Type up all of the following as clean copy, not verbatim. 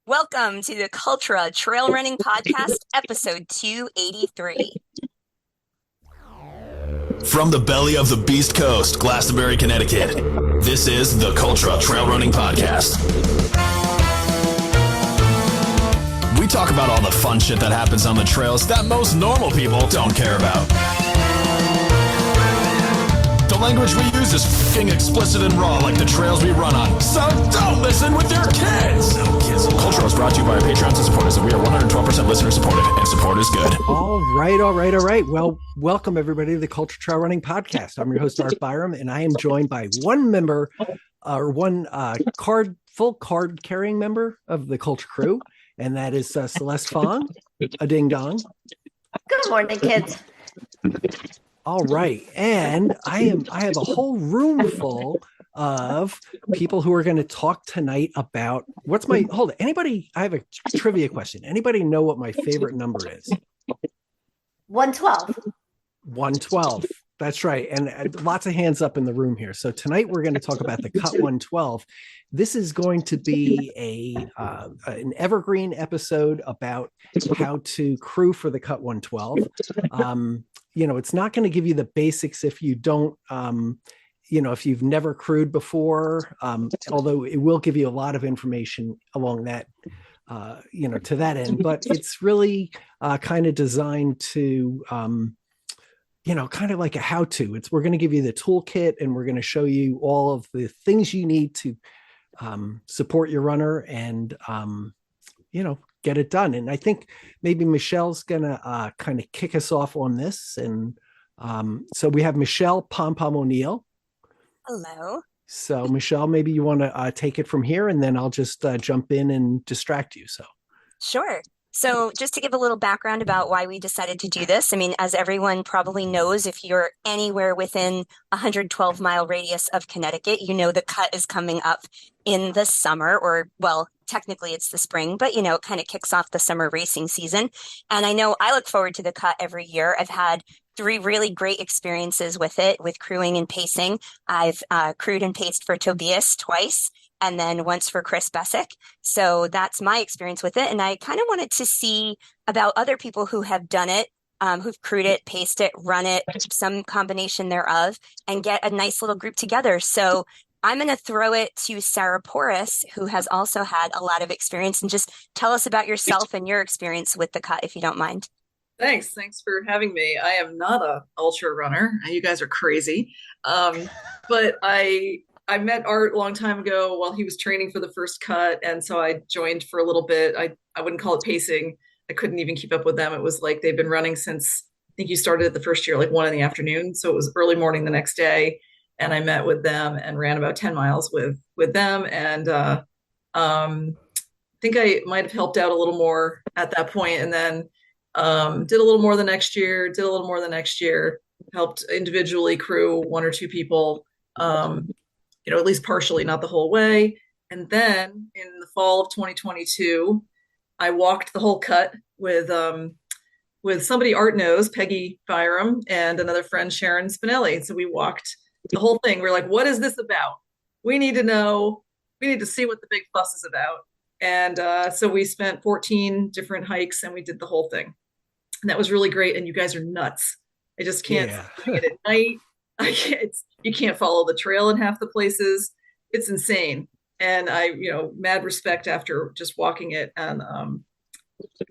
Welcome to the Cultra Trail Running Podcast, episode 283. From the belly of the Beast Coast, Glastonbury, Connecticut, this is the Cultra Trail Running Podcast. We talk about all the fun shit that happens on the trails that most normal people don't care about. The language we use is f***ing explicit and raw like the trails we run on, so don't listen with your kids! Cultra is brought to you by our Patreons and supporters, and we are 112% listener supported, and support is good. All right. Well, welcome everybody to the Cultra Trail Running Podcast. I'm your host, Art Byram, and I am joined by one full card carrying member of the Cultra crew, and that is Celeste Fong, a ding dong. Good morning, kids. All right, and I have a whole room full of people who are going to talk tonight about anybody, I have a trivia question. Anybody know what my favorite number is? 112. 112. That's right. And lots of hands up in the room here. So tonight we're going to talk about the CUT112. This is going to be an evergreen episode about how to crew for the CUT112. It's not going to give you the basics if you don't, if you've never crewed before, although it will give you a lot of information along that, to that end. But it's really kind of designed to, kind of like a how-to. We're going to give you the toolkit, and we're going to show you all of the things you need to support your runner and, get it done. And I think maybe Michelle's gonna kind of kick us off on this. And so we have Michelle Pom-Pom O'Neill. Hello. So Michelle, maybe you want to take it from here, and then I'll just jump in and distract you. Sure. So just to give a little background about why we decided to do this, I mean, as everyone probably knows, if you're anywhere within 112-mile radius of Connecticut, the cut is coming up in the summer, or, well, technically it's the spring, but, it kind of kicks off the summer racing season. And I know I look forward to the cut every year. I've had 3 really great experiences with it, with crewing and pacing. I've crewed and paced for Tobias twice, and then once for Chris Bessick. So that's my experience with it. And I kind of wanted to see about other people who have done it, who've crewed it, paced it, run it, some combination thereof, and get a nice little group together. So I'm going to throw it to Sarah Porras, who has also had a lot of experience, and just tell us about yourself and your experience with the cut, if you don't mind. Thanks for having me. I am not a ultra runner. You guys are crazy. But I met Art a long time ago while he was training for the first cut. And so I joined for a little bit. I wouldn't call it pacing. I couldn't even keep up with them. It was like they've been running since, I think you started the first year, like 1 PM. So it was early morning the next day. And I met with them and ran about 10 miles with them. And I think I might have helped out a little more at that point. And then did a little more the next year, helped individually crew 1 or 2 people, at least partially, not the whole way. And then in the fall of 2022, I walked the whole cut with somebody Art knows, Peggy Byram, and another friend, Sharon Spinelli. So we walked the whole thing. We're like, what is this about? We need to know. We need to see what the big fuss is about. And so we spent 14 different hikes, and we did the whole thing. And that was really great. And you guys are nuts. I just can't do it at night. You can't follow the trail in half the places. It's insane. And mad respect after just walking it. And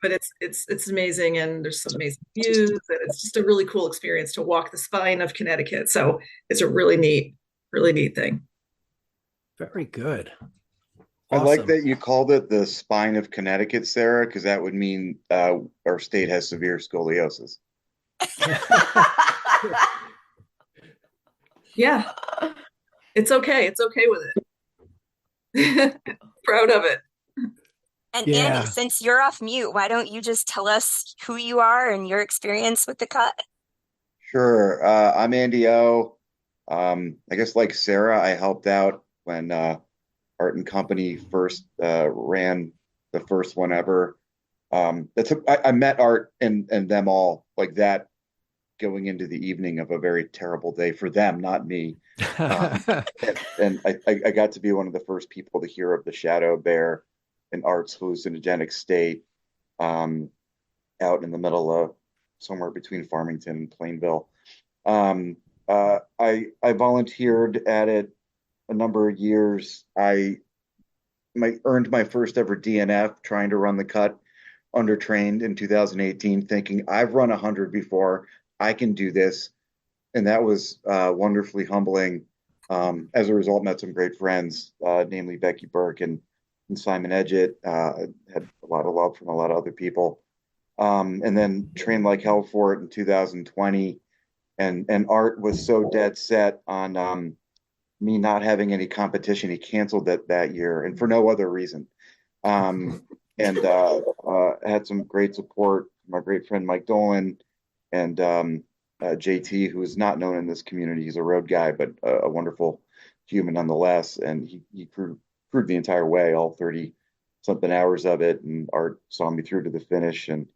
but it's amazing, and there's some amazing views, and it's just a really cool experience to walk the spine of Connecticut. So it's a really neat thing. Very good. I Awesome. like that you called it the spine of Connecticut, Sarah, because that would mean our state has severe scoliosis. Yeah, it's okay. It's okay with it. Proud of it. And Andy, since you're off mute, why don't you just tell us who you are and your experience with the cut? Sure. I'm Andy O. I guess like Sarah, I helped out when Art and Company first ran the first one ever. I met Art and them all like that going into the evening of a very terrible day for them, not me. And I got to be one of the first people to hear of the shadow bear in Art's hallucinogenic state, out in the middle of somewhere between Farmington and Plainville. I volunteered at it a number of years. I earned my first ever DNF trying to run the cut undertrained in 2018, thinking I've run 100 before, I can do this, and that was wonderfully humbling. As a result, met some great friends, namely Becky Burke and Simon Edgett. Had a lot of love from a lot of other people, and then trained like hell for it in 2020. And Art was so dead set on me not having any competition, he canceled that year, and for no other reason. And had some great support from my great friend Mike Dolan and JT, who is not known in this community. He's a road guy, but a wonderful human nonetheless. And he crewed the entire way, all 30 something hours of it. And Art saw me through to the finish. And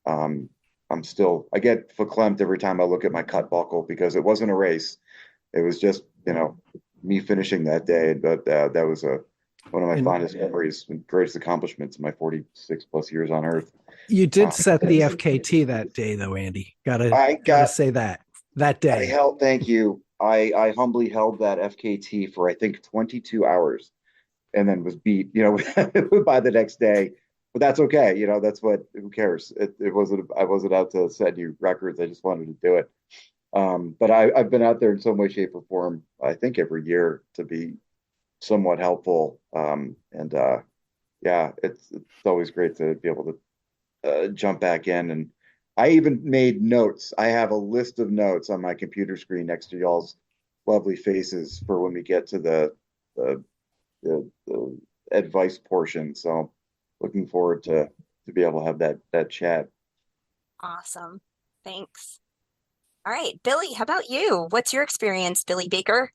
I get verklempt every time I look at my cut buckle, because it wasn't a race. It was just, me finishing that day. But that was one of my fondest memories and greatest accomplishments in my 46 plus years on Earth. You did set the FKT that day, though, Andy. Gotta say that day. Thank you. I humbly held that FKT for I think 22 hours, and then was beat, by the next day. But that's okay. Who cares? I wasn't out to set new records. I just wanted to do it. But I've been out there in some way, shape, or form, I think every year, to be somewhat helpful. It's always great to be able to jump back in. And I even made notes. I have a list of notes on my computer screen next to y'all's lovely faces for when we get to the advice portion. So looking forward to be able to have that chat. Awesome. Thanks. All right, Billy, how about you? What's your experience, Billy Baker?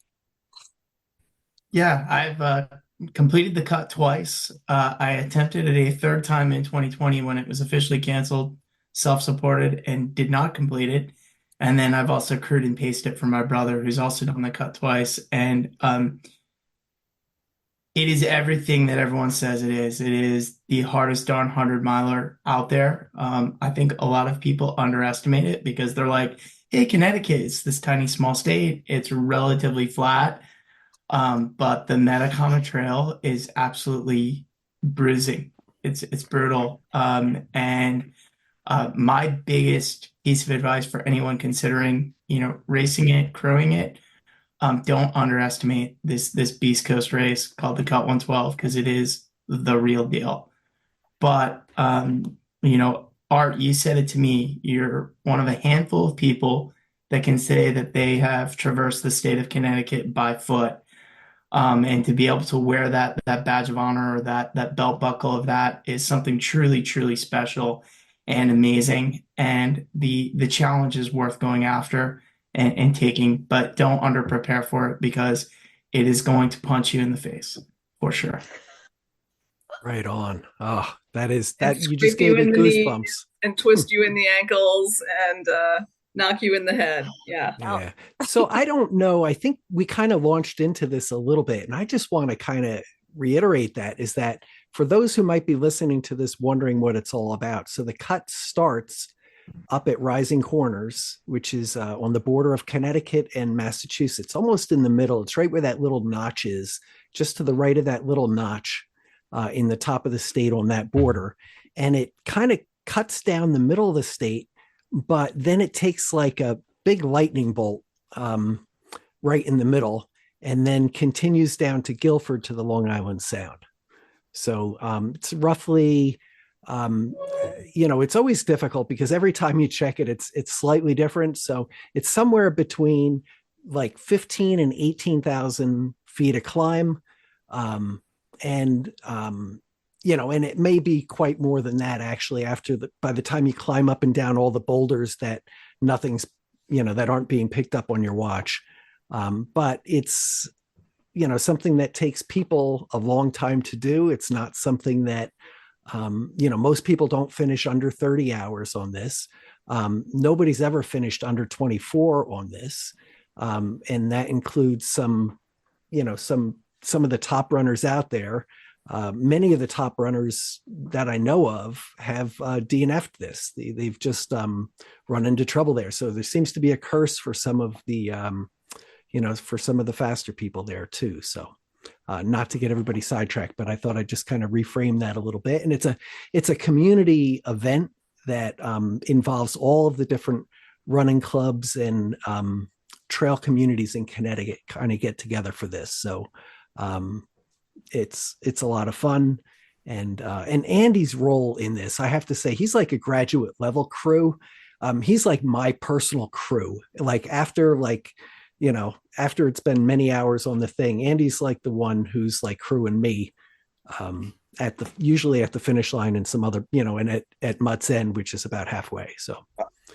Yeah, I've completed the cut twice. I attempted it a third time in 2020 when it was officially canceled, self-supported, and did not complete it. And then I've also crewed and paced it for my brother, who's also done the cut twice. And it is everything that everyone says it is. It is the hardest darn 100-miler out there. I think a lot of people underestimate it because they're like, hey, Connecticut, it's this tiny small state. It's relatively flat. But the Metacama Trail is absolutely bruising. It's brutal. And my biggest piece of advice for anyone considering, racing it, crewing it, don't underestimate this Beast Coast race called the CUT112, because it is the real deal. But Art, you said it to me. You're one of a handful of people that can say that they have traversed the state of Connecticut by foot. And to be able to wear that badge of honor, or that belt buckle of that, is something truly, truly special and amazing. And the challenge is worth going after and taking, but don't under prepare for it, because it is going to punch you in the face for sure. Right on. Oh, that you Scrape just gave me in the goosebumps. knees and twist you in the ankles and knock you in the head. Yeah. Yeah. So I don't know. I think we kind of launched into this a little bit, and I just want to kind of reiterate that for those who might be listening to this wondering what it's all about. So the cut starts up at Rising Corners, which is on the border of Connecticut and Massachusetts, almost in the middle. It's right where that little notch is, just to the right of that little notch in the top of the state on that border. And it kind of cuts down the middle of the state, but then it takes like a big lightning bolt right in the middle, and then continues down to Guilford to the Long Island Sound. So it's roughly, it's always difficult because every time you check it, it's slightly different. So it's somewhere between like 15 and 18,000 feet of climb. And it may be quite more than that actually by the time you climb up and down all the boulders that that aren't being picked up on your watch. But it's, something that takes people a long time to do. It's not something that, most people don't finish under 30 hours on this. Nobody's ever finished under 24 on this. And that includes some of the top runners out there. many of the top runners that I know of have DNF'd this. They've just run into trouble there. So there seems to be a curse for some of the, for some of the faster people there too. So not to get everybody sidetracked, but I thought I'd just kind of reframe that a little bit. And it's a community event that involves all of the different running clubs and trail communities in Connecticut kind of get together for this. So it's a lot of fun. And Andy's role in this, I have to say, he's like a graduate level crew. He's like my personal crew. Like after it's been many hours on the thing, Andy's like the one who's like crewing me usually at the finish line and some other, and at Mutt's End, which is about halfway. So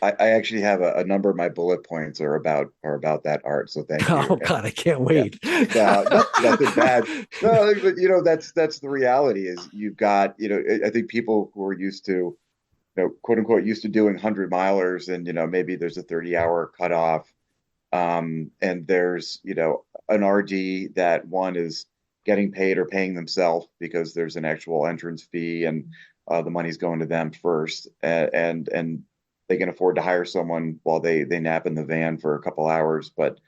I actually have a number of my bullet points are about that, Art. So thank you. Oh God, I can't wait. Yeah. Nothing bad. No, but that's the reality is you've got, I think people who are used to, quote unquote, used to doing 100-milers and, maybe there's a 30-hour cutoff. And there's, an RD that one is getting paid or paying themselves because there's an actual entrance fee and the money's going to them first. And they can afford to hire someone while they nap in the van for a couple hours, but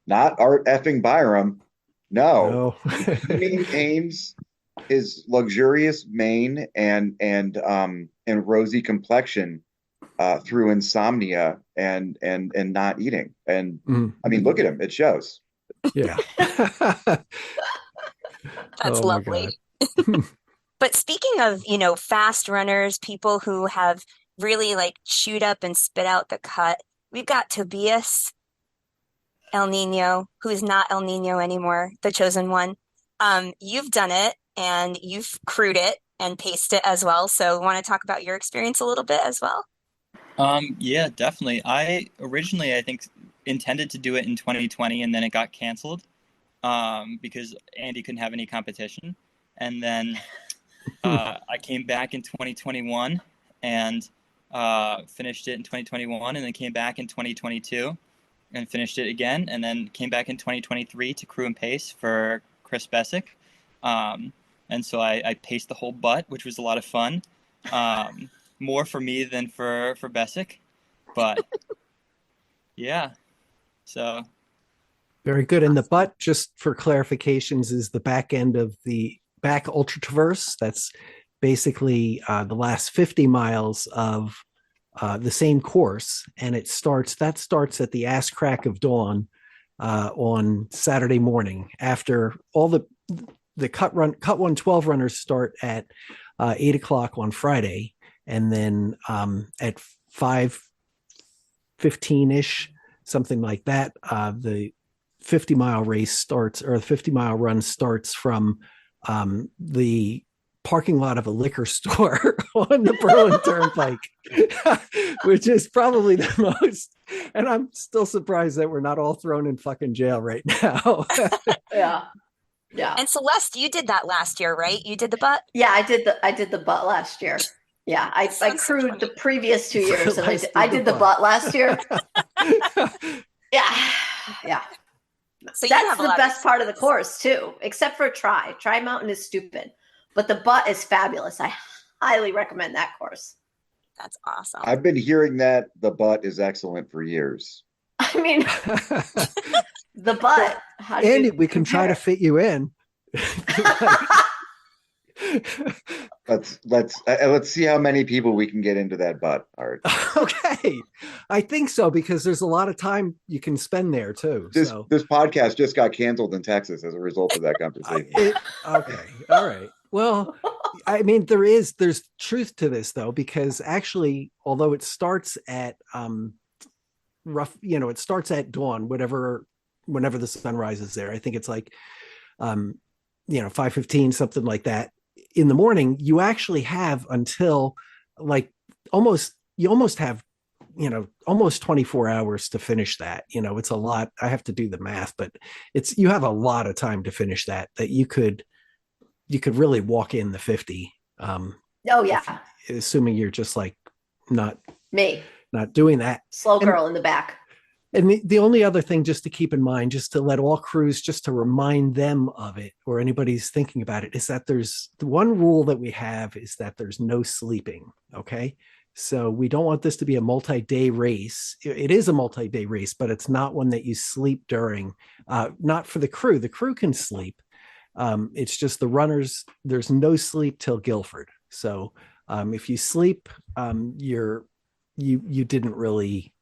not Art effing Byram. No. He maintains his luxurious mane and rosy complexion through insomnia and not eating. And I mean, look at him; it shows. Yeah, That's lovely. But speaking of, fast runners, people who have really like chewed up and spit out the cut, we've got Tobias El Nino, who is not El Nino anymore, the chosen one. You've done it and you've crewed it and paced it as well. So want to talk about your experience a little bit as well? Yeah, definitely. I originally, I think, intended to do it in 2020 and then it got canceled because Andy couldn't have any competition. And then I came back in 2021 and finished it in 2021 and then came back in 2022 and finished it again and then came back in 2023 to crew and pace for Chris Bessick. And so I paced the whole butt, which was a lot of fun. More for me than for Bessick, but yeah, so. Very good. And the butt, just for clarifications, is the back end of the back Ultra Traverse. That's basically the last 50 miles of the same course. And that starts at the ass crack of dawn on Saturday morning after all the CUT112 runners start at 8 o'clock on Friday. And then at 5:15-ish, something like that, the 50-mile race starts, or the 50-mile run starts from the parking lot of a liquor store on the Berlin Turnpike, which is probably the most. And I'm still surprised that we're not all thrown in fucking jail right now. Yeah. And Celeste, you did that last year, right? You did the butt? Yeah, I did the butt last year. Yeah, I crewed the previous 2 years, and I did the butt last year. Yeah. So that's the best part of the course too, except for Tri Mountain is stupid, but the butt is fabulous. I highly recommend that course. That's awesome. I've been hearing that the butt is excellent for years. I mean, the butt. Andy, we can try to fit you in. Let's see how many people we can get into that butt, Art. Okay, I think so, because there's a lot of time you can spend there too. This podcast just got canceled in Texas as a result of that conversation. Okay, all right. Well, I mean, there's truth to this though, because actually, although it starts at it starts at dawn, whenever the sun rises there. I think it's like 5:15, something like that. In the morning, you actually have until like almost 24 hours to finish that. It's a lot. I have to do the math, but you have a lot of time to finish that you could really walk in the 50. Oh yeah. Assuming you're just like not me, not doing that. Slow girl in the back. And the only other thing just to keep in mind, just to let all crews, just to remind them of it, or anybody's thinking about it, is that there's the one rule that we have is that there's no sleeping. Okay. So we don't want this to be a multi-day race. It is a multi-day race, but it's not one that you sleep during. Not for the crew. The crew can sleep. It's just the runners. There's no sleep till Guilford. So if you sleep, you didn't really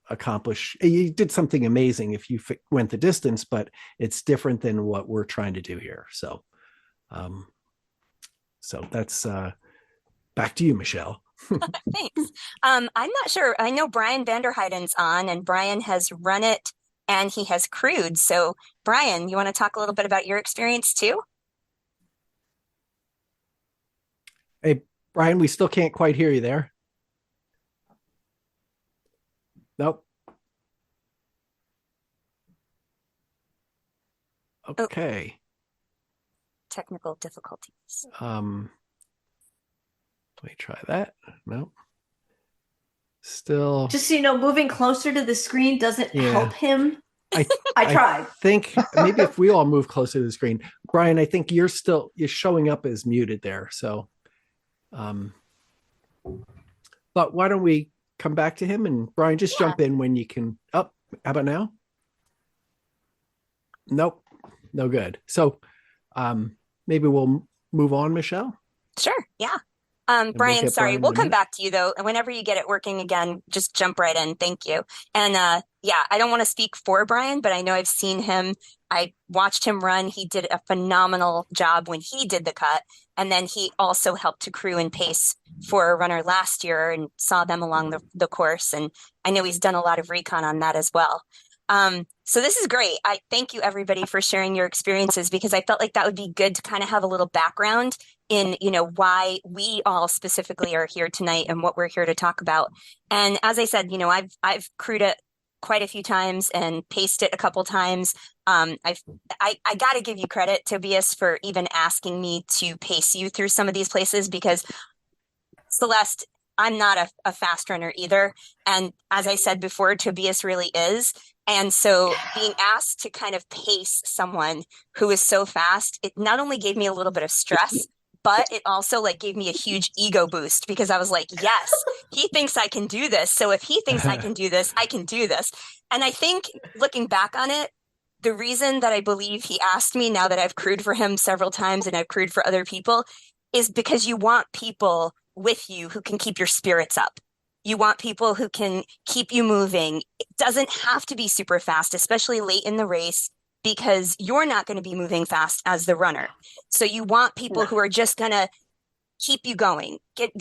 accomplish. You did something amazing if you went the distance, but it's different than what we're trying to do here. So that's back to you, Michelle. Thanks. I'm not sure. I know Brian Vanderheiden's on, and Brian has run it and he has crewed. So, Brian, you want to talk a little bit about your experience too? Hey, Brian, we still can't quite hear you there. Nope. Okay. Technical difficulties. Let me try that. No. Still. Just so you know, moving closer to the screen doesn't help him. I tried. I think maybe if we all move closer to the screen, Brian, I think you're showing up as muted there. So, but why don't we come back to him, and Brian, just jump in when you can. Oh, how about now? Nope, no good. So, maybe we'll move on, Michelle. Sure. Yeah. Brian, sorry, we'll come back to you though. Whenever you get it working again, just jump right in. Thank you. And yeah, I don't want to speak for Brian, but I know I've seen him. I watched him run. He did a phenomenal job when he did the cut. And then he also helped to crew and pace for a runner last year and saw them along the course. And I know he's done a lot of recon on that as well. So this is great. I thank you everybody for sharing your experiences, because I felt like that would be good to kind of have a little background in, why we all specifically are here tonight and what we're here to talk about. And as I said, I've crewed it quite a few times and paced it a couple times. I got to give you credit, Tobias, for even asking me to pace you through some of these places, because Celeste, I'm not a fast runner either. And as I said before, Tobias really is. And so being asked to kind of pace someone who is so fast, it not only gave me a little bit of stress, but it also gave me a huge ego boost, because I was like, yes, he thinks I can do this. So if he thinks I can do this, I can do this. And I think looking back on it, the reason that I believe he asked me, now that I've crewed for him several times and I've crewed for other people, is because you want people with you who can keep your spirits up. You want people who can keep you moving. It doesn't have to be super fast, especially late in the race, because you're not going to be moving fast as the runner. So you want people who are just going to keep you going.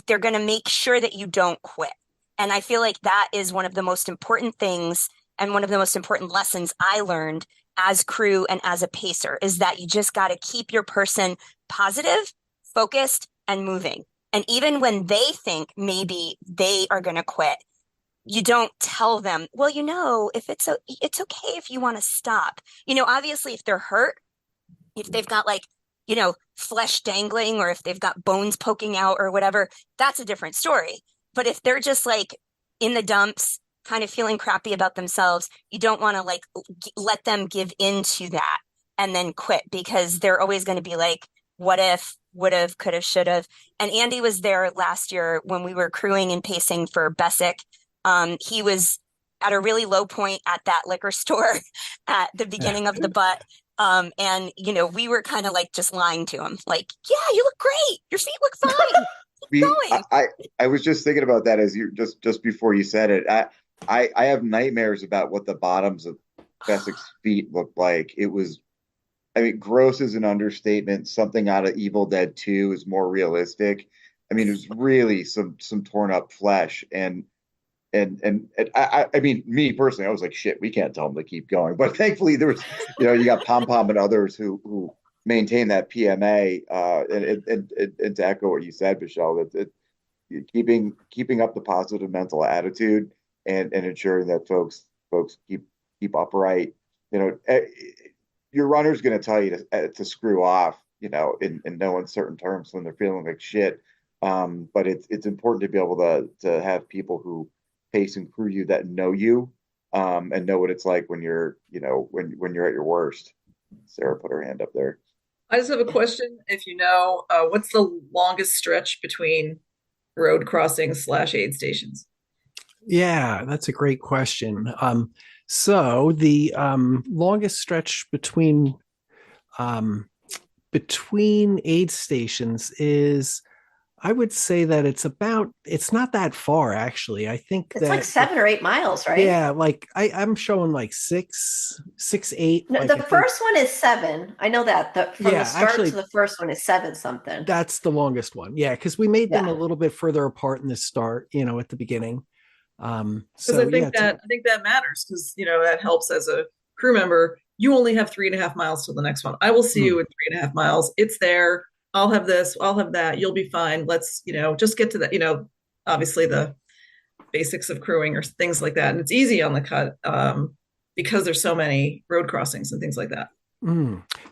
They're going to make sure that you don't quit. And I feel like that is one of the most important things and one of the most important lessons I learned as crew and as a pacer, is that you just got to keep your person positive, focused, and moving. And even when they think maybe they are going to quit, you don't tell them, well, if it's okay if you want to stop. Obviously, if they're hurt, if they've got flesh dangling, or if they've got bones poking out or whatever, that's a different story. But if they're just in the dumps, kind of feeling crappy about themselves, you don't want to let them give into that and then quit, because they're always going to be like, what if, would have, could have, should have. And Andy was there last year when we were crewing and pacing for Bessic. He was at a really low point at that liquor store at the beginning of the butt. And we were kind of just lying to him, yeah, you look great. Your feet look fine. Keep going. I was just thinking about that as you just before you said it. I have nightmares about what the bottoms of Bessic's feet looked like. It was, gross is an understatement. Something out of Evil Dead 2 is more realistic. It was really some torn up flesh, and me personally, I was like, shit, we can't tell them to keep going. But thankfully, there was, you got Pom Pom and others who maintain that PMA. And to echo what you said, Michelle, that keeping up the positive mental attitude and ensuring that folks keep upright. Your runner's going to tell you to screw off, in no uncertain terms when they're feeling like shit. But it's important to be able to have people who pace and crew you that know you, and know what it's like when you're, when you're at your worst. Sarah put her hand up there. I just have a question. If you know, what's the longest stretch between road crossings / aid stations? Yeah, that's a great question. So the longest stretch um, between aid stations is, I would say that it's not that far actually. I think It's like that, 7 or 8 miles, right? yeah, like I'm showing like 8. No, Like the I think, first one is 7. I know that. From the yeah, start to actually the first one is 7 something. that's the longest one. Yeah, because we made them Yeah. a little bit further apart in the start, at the beginning. Because I So yeah, think that matters because that helps as a crew member. You only have 3.5 miles till the next one. I will see you in 3.5 miles. It's there. I'll have this. I'll have that. You'll be fine. Let's just get to that. Obviously the basics of crewing or things like that, and it's easy on the cut because there's so many road crossings and things like that.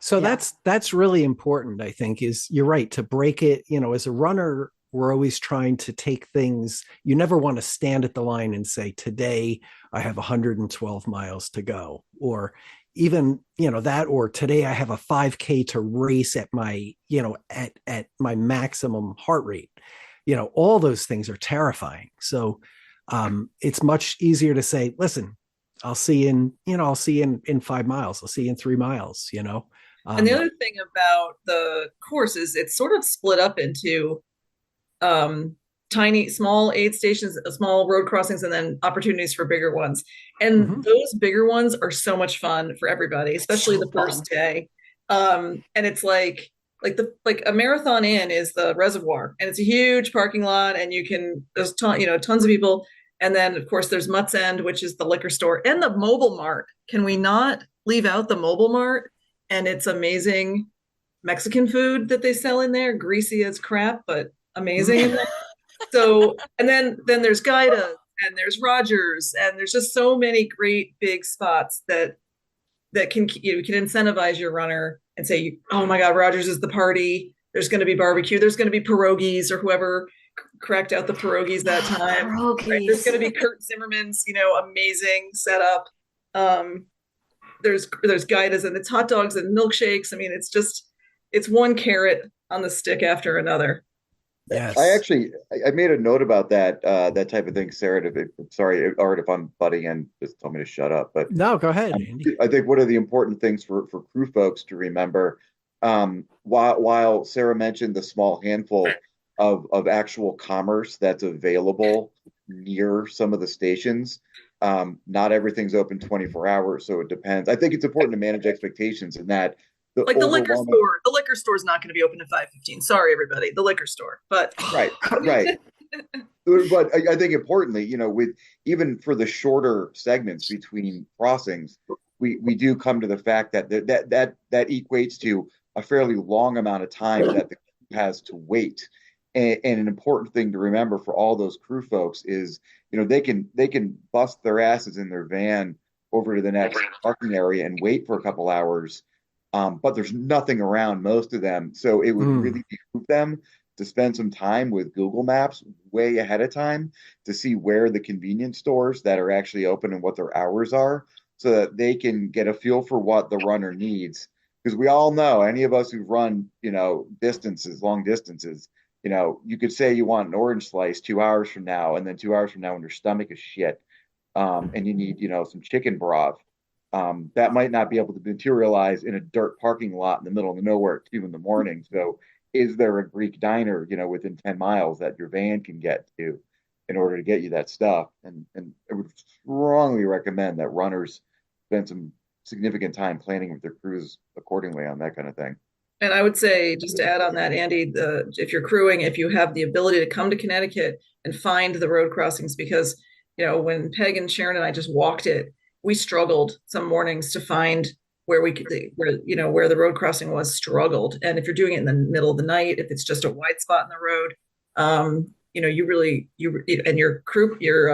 So Yeah. that's really important, I think, is you're right to break it. As a runner, we're always trying to take things. You never want to stand at the line and say, today I have 112 miles to go, or even, that, or today I have a 5K to race at my, at my maximum heart rate. All those things are terrifying. So it's much easier to say, listen, I'll see you in 5 miles. I'll see you in 3 miles, And the Um, other thing about the course is it's sort of split up into tiny, small aid stations, small road crossings, and then opportunities for bigger ones. And mhm. those bigger ones are so much fun for everybody, especially So the first fun. day. And it's like a Marathon Inn is the reservoir, and it's a huge parking lot, and there's tons of people. And then of course there's Mutt's End, which is the liquor store, and the mobile mart. Can we not leave out the mobile mart? And it's amazing Mexican food that they sell in there, greasy as crap, but amazing in Mm. there. So, and then there's Guida and there's Rogers, and there's just so many great big spots that can can incentivize your runner and say, oh my God, Rogers is the party. There's going to be barbecue. There's going to be pierogies or whoever cracked out the pierogies that time. Right? There's Pierogies. going to be Kurt Zimmerman's, amazing setup. Um, there's Guidas and it's hot dogs and milkshakes. I mean, it's one carrot on the stick after another. Yes. I made a note about that type of thing, Sarah. Sorry, Art, if I'm butting in, just tell me to shut up. But No, go ahead, Andy. I think one of the important things for crew folks to remember, while Sarah mentioned the small handful of actual commerce that's available near some of the stations, not everything's open 24 hours, so it depends. I think it's important to manage expectations in that the Like overwhelming. the liquor store is not going to be open at 5:15. Sorry, everybody, the liquor store. But Right, right. But I think importantly, with even for the shorter segments between crossings, we do come to the fact that equates to a fairly long amount of time that the crew has to wait. And an important thing to remember for all those crew folks is, they can bust their asses in their van over to the next parking area and wait for a couple hours, but there's nothing around most of them, so it would really behoove them to spend some time with Google Maps way ahead of time to see where the convenience stores that are actually open and what their hours are so that they can get a feel for what the runner needs. Because we all know, any of us who've run, long distances, you could say you want an orange slice 2 hours from now, and then 2 hours from now when your stomach is shit, and you need, some chicken broth. That might not be able to materialize in a dirt parking lot in the middle of nowhere at 2 in the morning. So is there a Greek diner, within 10 miles that your van can get to in order to get you that stuff? And I would strongly recommend that runners spend some significant time planning with their crews accordingly on that kind of thing. And I would say, just to add on that, Andy, if you're crewing, if you have the ability to come to Connecticut and find the road crossings, because when Peg and Sharon and I just walked it, we struggled some mornings to find where the road crossing was struggled. And if you're doing it in the middle of the night, if it's just a wide spot in the road, and your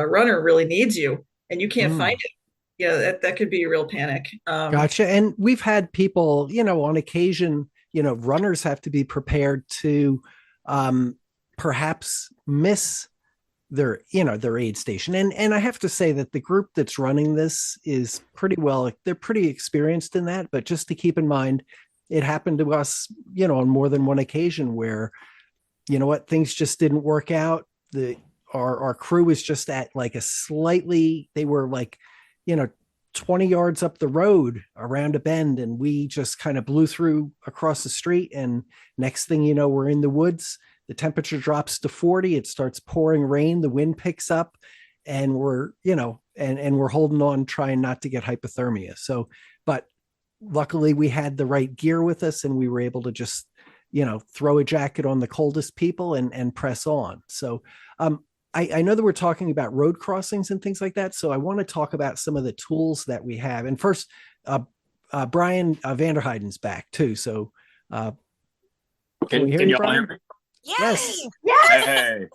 runner really needs you, and you can't find it. Yeah, that could be a real panic. Gotcha. And we've had people, on occasion, runners have to be prepared to perhaps miss their aid station. And I have to say that the group that's running this is pretty well, they're pretty experienced in that. But just to keep in mind, it happened to us, on more than one occasion where, things just didn't work out. Our crew was just at like they were like, 20 yards up the road around a bend, and we just kind of blew through across the street. And next thing you know, we're in the woods. The temperature drops to 40. It starts pouring rain. The wind picks up, and we're, and we're holding on, trying not to get hypothermia. So, but luckily we had the right gear with us, and we were able to just, throw a jacket on the coldest people and press on. So, I know that we're talking about road crossings and things like that. So I want to talk about some of the tools that we have. And first, Brian Vanderheiden's back too. So can we hear you, Brian? Yes. Yes. Hey.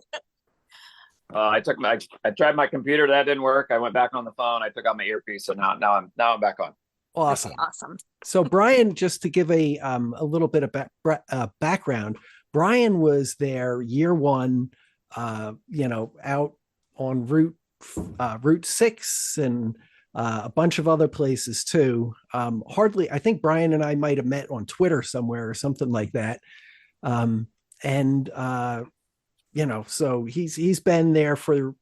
I tried my computer, that didn't work. I went back on the phone. I took out my earpiece, so now I'm back on. Awesome. Okay, awesome. So Brian, just to give a little bit of background, Brian was there year one. Out on Route 6 and a bunch of other places too. I think Brian and I might have met on Twitter somewhere or something like that. So he's been there for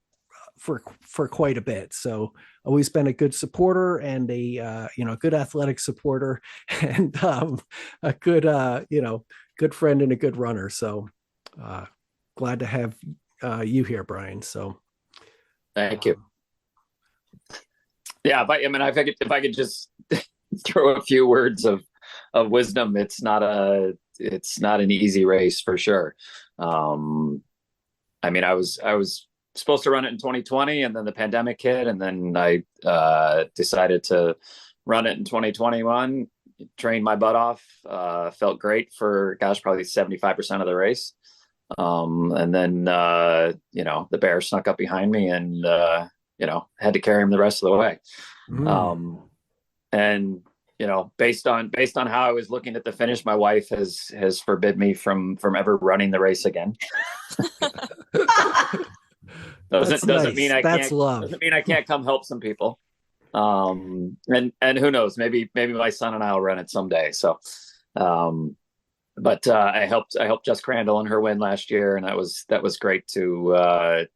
quite a bit. So always been a good supporter and a good athletic supporter and a good friend and a good runner. So glad to have you here, Brian. So thank you. Yeah, if I could just throw a few words of wisdom, it's not an easy race for sure. I was supposed to run it in 2020, and then the pandemic hit, and then I decided to run it in 2021. Trained my butt off. Felt great for probably 75% of the race. And then the bear snuck up behind me, and had to carry him the rest of the way. And based on how I was looking at the finish, my wife has forbid me from ever running the race again. doesn't mean I That's can't. love. Doesn't mean I can't come help some people. And who knows? Maybe my son and I will run it someday. So, but I helped Jess Crandall in her win last year, and that was great to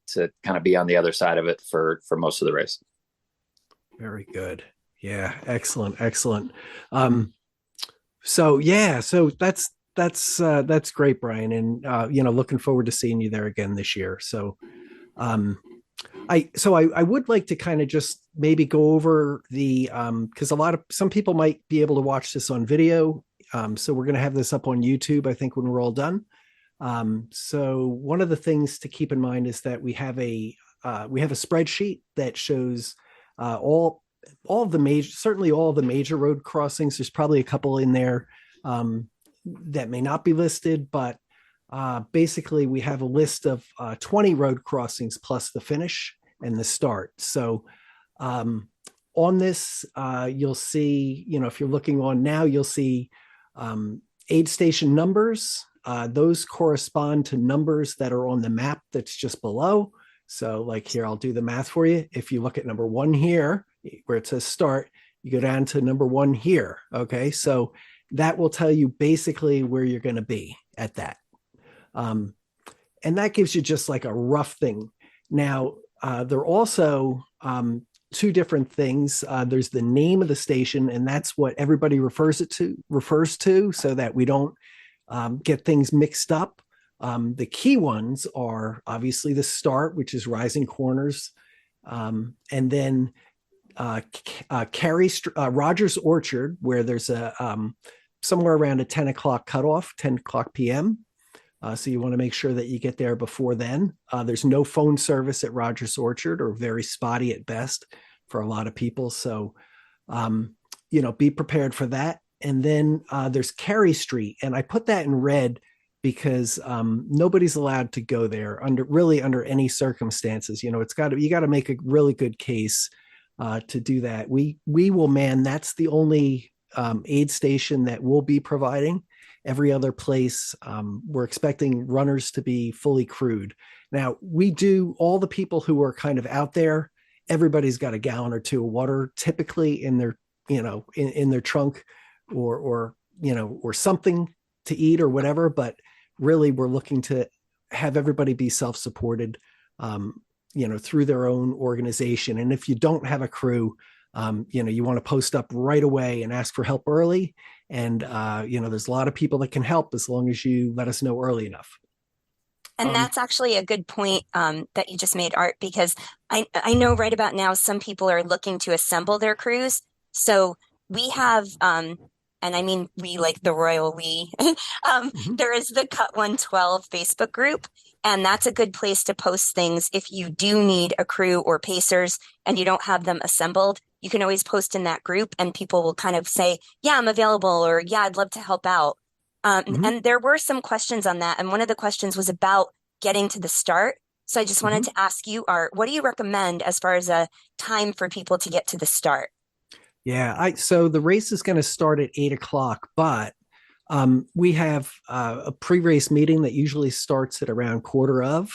kind of be on the other side of it for most of the race. Very good. Yeah, excellent. So that's great, Brian, and looking forward to seeing you there again this year. So I would like to kind of just maybe go over the because some people might be able to watch this on video. So we're going to have this up on YouTube, I think, when we're all done. So one of the things to keep in mind is that we have a spreadsheet that shows all of the major road crossings. There's probably a couple in there that may not be listed, but basically we have a list of 20 road crossings plus the finish and the start. So on this, you'll see, if you're looking on now, you'll see aid station numbers. Those correspond to numbers that are on the map that's just below. So like here, I'll do the math for you. If you look at number 1 here, where it says start, you go down to number 1 here. Okay. So that will tell you basically where you're going to be at that. And that gives you just like a rough thing. Now, there are also two different things. There's the name of the station, and that's what everybody refers to so that we don't get things mixed up. The key ones are obviously the start, which is Rising Corners, and then Rogers Orchard, where there's a somewhere around a 10 o'clock cutoff, 10 o'clock p.m. So you want to make sure that you get there before then. There's no phone service at Rogers Orchard, or very spotty at best for a lot of people. So, be prepared for that. And then there's Carey Street, and I put that in red because nobody's allowed to go there under any circumstances. You got to make a really good case to do that. We will man. That's the only aid station that we'll be providing. Every other place, we're expecting runners to be fully crewed. Now, we do all the people who are kind of out there, everybody's got a gallon or two of water typically in their, in their trunk or, or something to eat or whatever. But really, we're looking to have everybody be self-supported, through their own organization. And if you don't have a crew, you want to post up right away and ask for help early. And, there's a lot of people that can help as long as you let us know early enough. And that's actually a good point that you just made, Art, because I know right about now some people are looking to assemble their crews. So we have, and I mean we like the royal we, there is the CUT112 Facebook group, and that's a good place to post things if you do need a crew or pacers and you don't have them assembled. You can always post in that group and people will kind of say, yeah, I'm available, or yeah, I'd love to help out. And there were some questions on that. And one of the questions was about getting to the start. So I just wanted to ask you, Art, what do you recommend as far as a time for people to get to the start? Yeah, so the race is going to start at 8 o'clock, but we have a pre-race meeting that usually starts at around quarter of.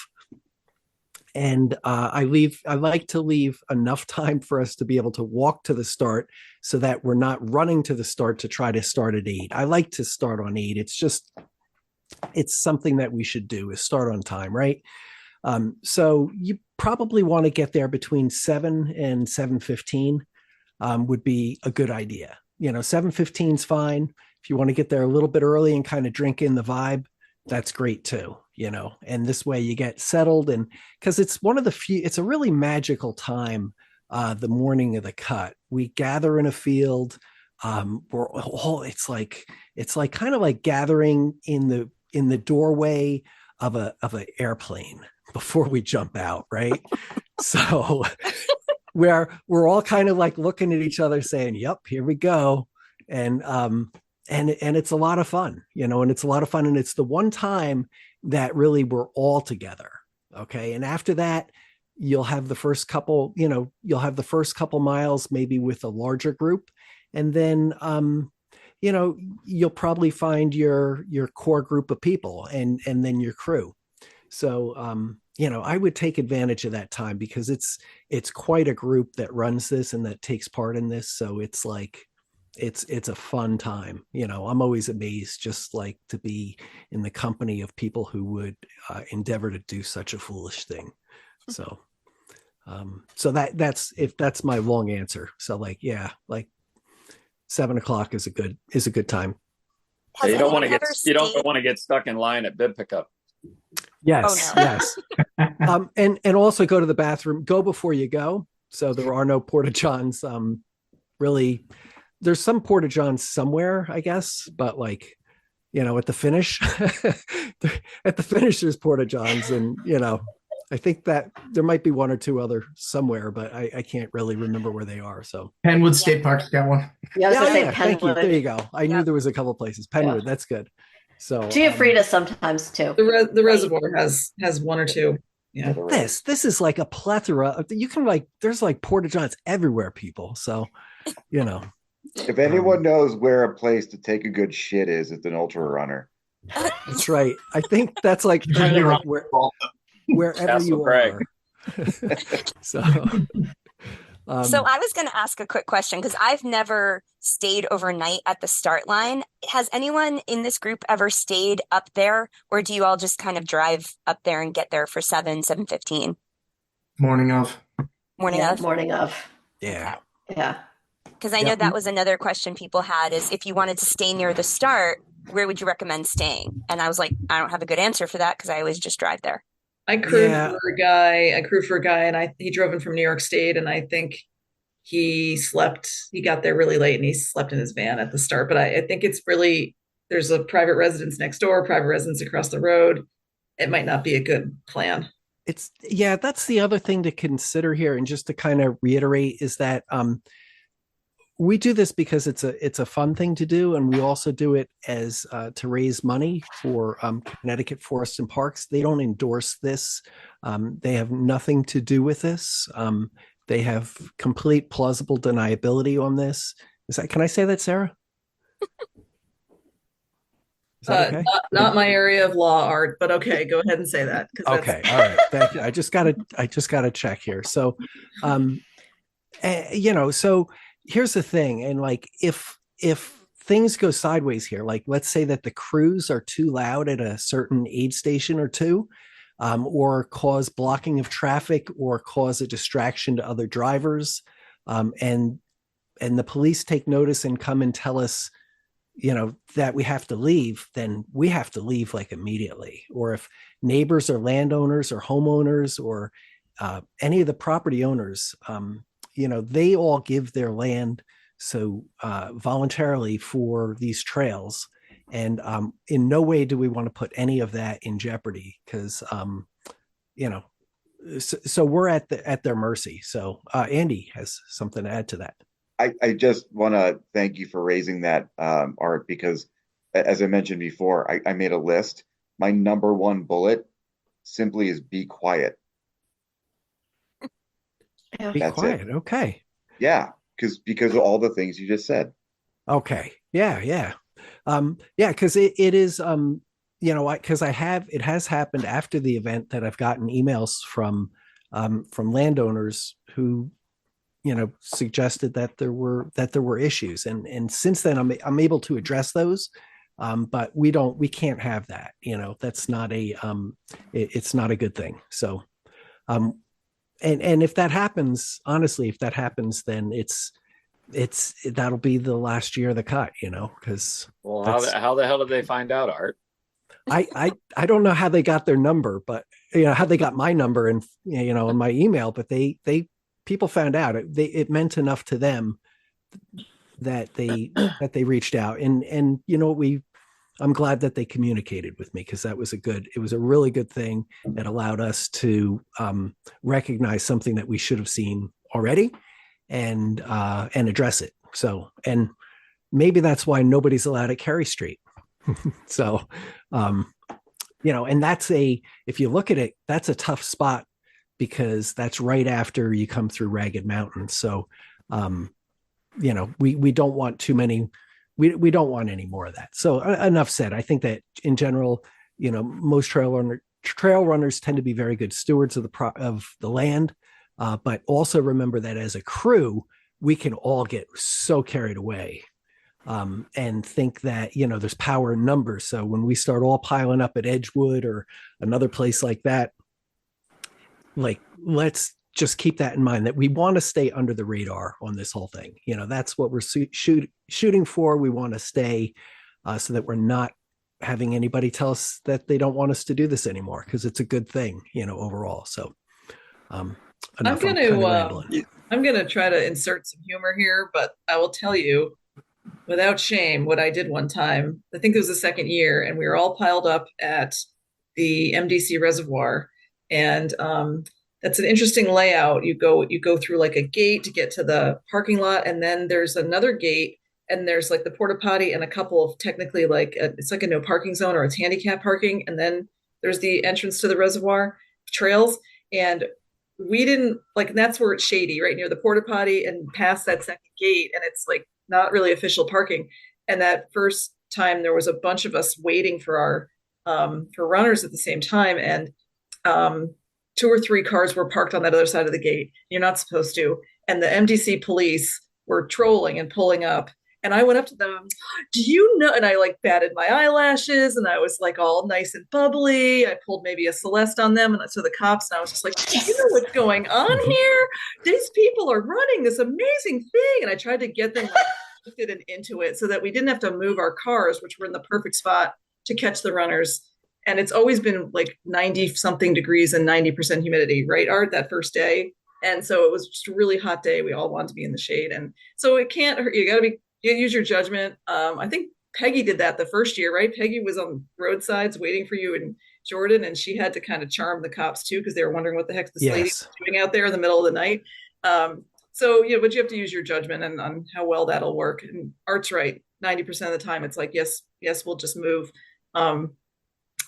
And I like to leave enough time for us to be able to walk to the start so that we're not running to the start to try to start at 8. I like to start on 8. It's something that we should do, is start on time, right? So you probably want to get there between 7 and 7:15 would be a good idea. 7:15 is fine. If you want to get there a little bit early and kind of drink in the vibe, that's great too, and this way you get settled. And because it's one of the few, it's a really magical time, the morning of the cut. We gather in a field. We're all, it's like kind of like gathering in the doorway of an airplane before we jump out, right? So we're all kind of like looking at each other saying, yep, here we go. And it's a lot of fun, and it's a lot of fun. And it's the one time that really we're all together. Okay. And after that, you'll have the first couple miles, maybe with a larger group. And then, you'll probably find your core group of people and then your crew. So, I would take advantage of that time because it's quite a group that runs this and that takes part in this. So it's like, it's a fun time. I'm always amazed just like to be in the company of people who would endeavor to do such a foolish thing. So, that's my long answer. So like 7 o'clock is a good time. Has you don't want anyone to ever you don't stayed- want to get stuck in line at bib pickup. Yes, Oh, no. yes. And also go to the bathroom. Go before you go. So there are no porta johns. Really, there's some porta johns somewhere, I guess, but like, at the finish, there's porta johns, and I think that there might be one or two other somewhere, but I can't really remember where they are. So Penwood State Park's got one. Yeah, I was gonna say thank you. Penwood. There you go. I knew there was a couple places. Penwood, that's good. So Giuffrida sometimes too. The reservoir has one or two. Yeah. This is like a plethora. You can there's like porta johns everywhere, people. So, If anyone knows where a place to take a good shit is, it's an ultra runner. That's right. I think that's like kind of like wherever Castle you Craig. are. So, So I was going to ask a quick question because I've never stayed overnight at the start line. Has anyone in this group ever stayed up there, or do you all just kind of drive up there and get there for 7:15? Morning of. Morning of? Morning of. yeah. Yeah. Because I know that was another question people had, is if you wanted to stay near the start, where would you recommend staying? And I was like, I don't have a good answer for that because I always just drive there. I crewed for a guy, and he drove in from New York State, and I think he got there really late and he slept in his van at the start. But I think it's really, there's a private residence next door, private residence across the road. It might not be a good plan. That's the other thing to consider here. And just to kind of reiterate is that we do this because it's a fun thing to do, and we also do it as to raise money for Connecticut Forests and Parks. They don't endorse this. They have nothing to do with this. They have complete plausible deniability on this. Can I say that, Sarah? Is that okay? Not my area of law, Art, but okay, go ahead and say that. Okay, all right. Thank you. I just gotta check here. So, so here's the thing, and like if things go sideways here, like let's say that the crews are too loud at a certain aid station or two, or cause blocking of traffic, or cause a distraction to other drivers, and the police take notice and come and tell us that we have to leave, then we have to leave like immediately. Or if neighbors or landowners or homeowners or any of the property owners, they all give their land so voluntarily for these trails, and in no way do we want to put any of that in jeopardy, because so we're at their mercy. So Andy has something to add to that. I just want to thank you for raising that, Art, because as I mentioned before, I made a list. My number one bullet simply is be quiet. Be That's quiet. it. Okay. Yeah, because of all the things you just said. Okay. Yeah. Yeah. Yeah. Because it is, because it has happened after the event that I've gotten emails from landowners who suggested that there were issues, and since then I'm able to address those, but we can't have that. That's not it's not a good thing. So and if that happens, honestly, if that happens, then that'll be the last year of the cut, because how the hell did they find out, Art? I don't know how they got their number, but how they got my number and in my email, but they people found out. It meant enough to them that they reached out, and I'm glad that they communicated with me, because it was a really good thing that allowed us to recognize something that we should have seen already, and address it. So, and maybe that's why nobody's allowed at Carey Street. So, and if you look at it, that's a tough spot, because that's right after you come through Ragged Mountain. So, we don't want too many, we don't want any more of that. So enough said. I think that in general, most trail runners tend to be very good stewards of the land. But also remember that as a crew, we can all get so carried away, and think that, there's power in numbers. So when we start all piling up at Edgewood or another place like that, like, let's just keep that in mind, that we want to stay under the radar on this whole thing. That's what we're shooting for. We want to stay so that we're not having anybody tell us that they don't want us to do this anymore, because it's a good thing, overall. So I'm going to try to insert some humor here, but I will tell you without shame what I did one time. I think it was the second year, and we were all piled up at the MDC reservoir. And that's an interesting layout. You go through like a gate to get to the parking lot, and then there's another gate, and there's like the porta potty and a couple of technically it's like a no parking zone, or it's handicap parking, and then there's the entrance to the reservoir trails. And we didn't and that's where it's shady, right near the porta potty and past that second gate, and it's like not really official parking. And that first time there was a bunch of us waiting for our for runners at the same time, and 2 or 3 cars were parked on that other side of the gate. You're not supposed to. And the MDC police were trolling and pulling up. And I went up to them, do you know? And I batted my eyelashes, and I was all nice and bubbly. I pulled maybe a Celeste on them, and so the cops, and I was just like, do you know what's going on here? These people are running this amazing thing. And I tried to get them interested and into it, so that we didn't have to move our cars, which were in the perfect spot to catch the runners. And it's always been 90 something degrees and 90% humidity, right, Art, that first day. And so it was just a really hot day. We all wanted to be in the shade. And so it can't hurt. You use your judgment. I think Peggy did that the first year, right? Peggy was on roadsides waiting for you in Jordan, and she had to kind of charm the cops too, because they were wondering what the heck this lady was doing out there in the middle of the night. But you have to use your judgment and on how well that'll work. And Art's right. 90% of the time, it's yes, we'll just move.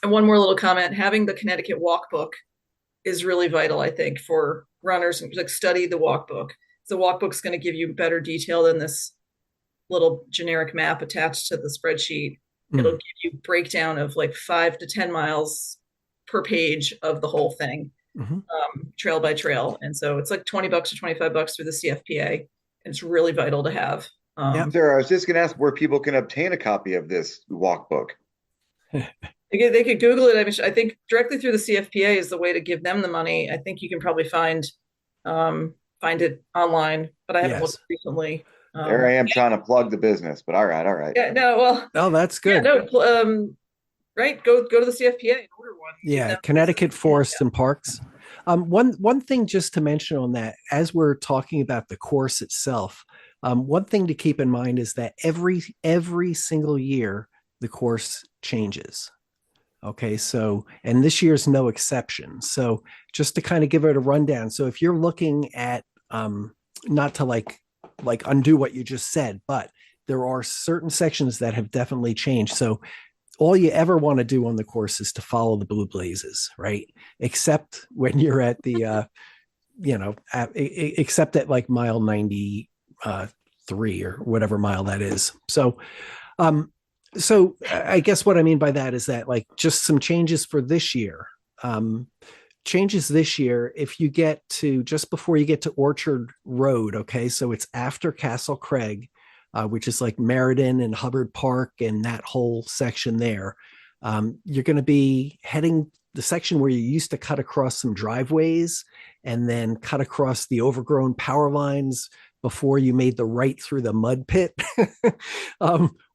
And one more little comment, having the Connecticut walk book is really vital, I think, for runners. Study the walk book. The walk book's going to give you better detail than this little generic map attached to the spreadsheet. It'll give you breakdown of like 5 to 10 miles per page of the whole thing, trail by trail. And so it's like $20 or $25 through the CFPA. And it's really vital to have. Sarah, I was just going to ask where people can obtain a copy of this walk book. They could Google it. I mean, I think directly through the CFPA is the way to give them the money. I think you can probably find it online, but I haven't looked recently. There I am trying to plug the business, but all right. Yeah, no, well. Oh, that's good. Yeah, no, right. Go to the CFPA and order one. Yeah, Connecticut Forests and Parks. One thing just to mention on that, as we're talking about the course itself, one thing to keep in mind is that every single year the course changes. Okay, so, and this year's no exception. So just to kind of give it a rundown. So if you're looking at, not to like undo what you just said, but there are certain sections that have definitely changed. So all you ever want to do on the course is to follow the blue blazes, right? Except when you're at the, except at like mile 93 or whatever mile that is. So I guess what I mean by that is that like just some changes for this year. Changes this year, if you get to just before you get to Orchard Road, okay, so it's after Castle Craig, which is like Meriden and Hubbard Park and that whole section there. You're going to be heading the section where you used to cut across some driveways and then cut across the overgrown power lines before you made the right through the mud pit.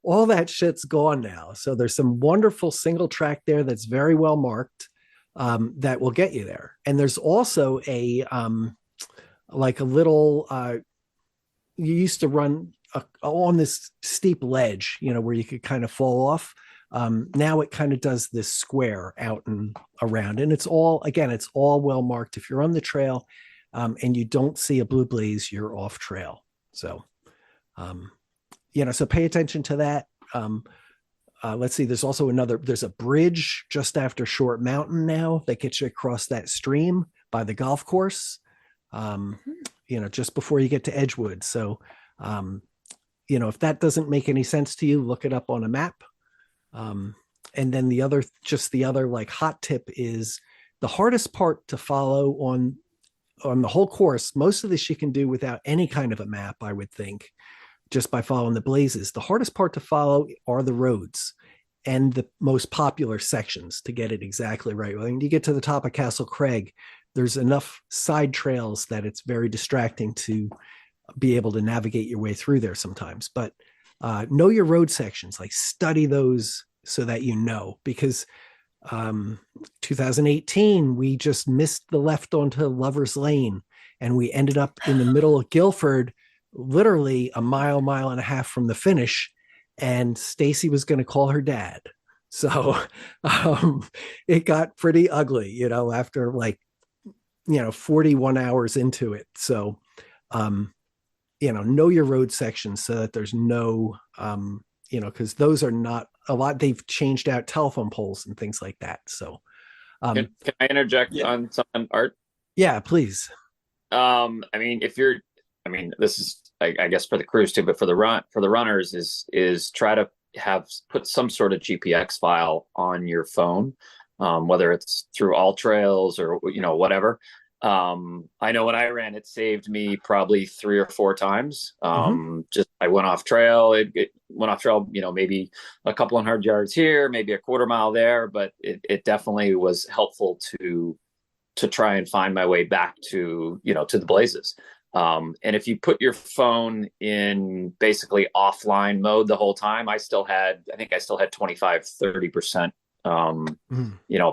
All that shit's gone now. So there's some wonderful single track there that's very well marked. That will get you there. And there's also a little you used to run on this steep ledge, where you could kind of fall off. Now it kind of does this square out and around, and it's all well marked. If you're on the trail and you don't see a blue blaze, you're off trail. So so pay attention to that. Let's see, there's a bridge just after Short Mountain now that gets you across that stream by the golf course, just before you get to Edgewood. So, if that doesn't make any sense to you, look it up on a map. And then the other like hot tip is the hardest part to follow on the whole course. Most of this you can do without any kind of a map, I would think, just by following the blazes. The hardest part to follow are the roads and the most popular sections to get it exactly right. When you get to the top of Castle Craig, there's enough side trails that it's very distracting to be able to navigate your way through there sometimes. But know your road sections, like study those so that because 2018, we just missed the left onto Lover's Lane and we ended up in the middle of Guilford, literally a mile and a half from the finish, and Stacy was going to call her dad. So it got pretty ugly, after 41 hours into it. So, know your road sections so that there's no, because those are not a lot. They've changed out telephone poles and things like that. So can I interject on something, Art? Yeah, please. This is, I guess, for the crews too, but for the runners is try to put some sort of GPX file on your phone, whether it's through All Trails or whatever. I know when I ran, it saved me probably 3 or 4 times. Just I went off trail. It went off trail, maybe a couple of 100 yards here, maybe a quarter mile there, but it definitely was helpful to try and find my way back to to the blazes. And if you put your phone in basically offline mode the whole time, I think I still had 25-30%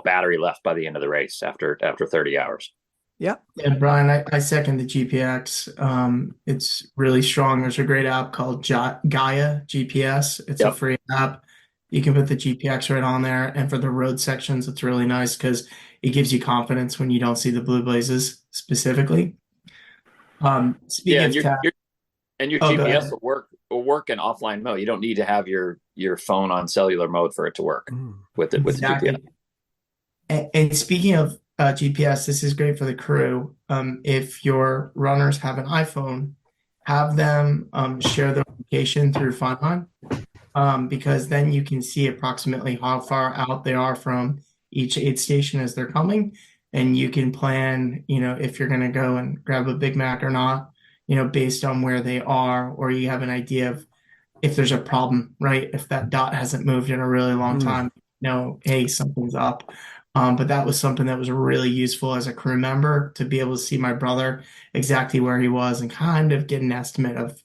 battery left by the end of the race after 30 hours. Yeah. Yeah, Brian, I second the GPX. It's really strong. There's a great app called Gaia GPS. It's a free app. You can put the GPX right on there. And for the road sections, it's really nice because it gives you confidence when you don't see the blue blazes specifically. Speaking of your GPS will work in offline mode. You don't need to have your phone on cellular mode for it to work with the GPS. And speaking of GPS, this is great for the crew. If your runners have an iPhone, have them share their location through Find Mine. because then you can see approximately how far out they are from each aid station as they're coming. And you can plan, if you're going to go and grab a Big Mac or not, based on where they are, or you have an idea of if there's a problem, right? If that dot hasn't moved in a really long time, hey, something's up. But that was something that was really useful as a crew member to be able to see my brother exactly where he was and kind of get an estimate of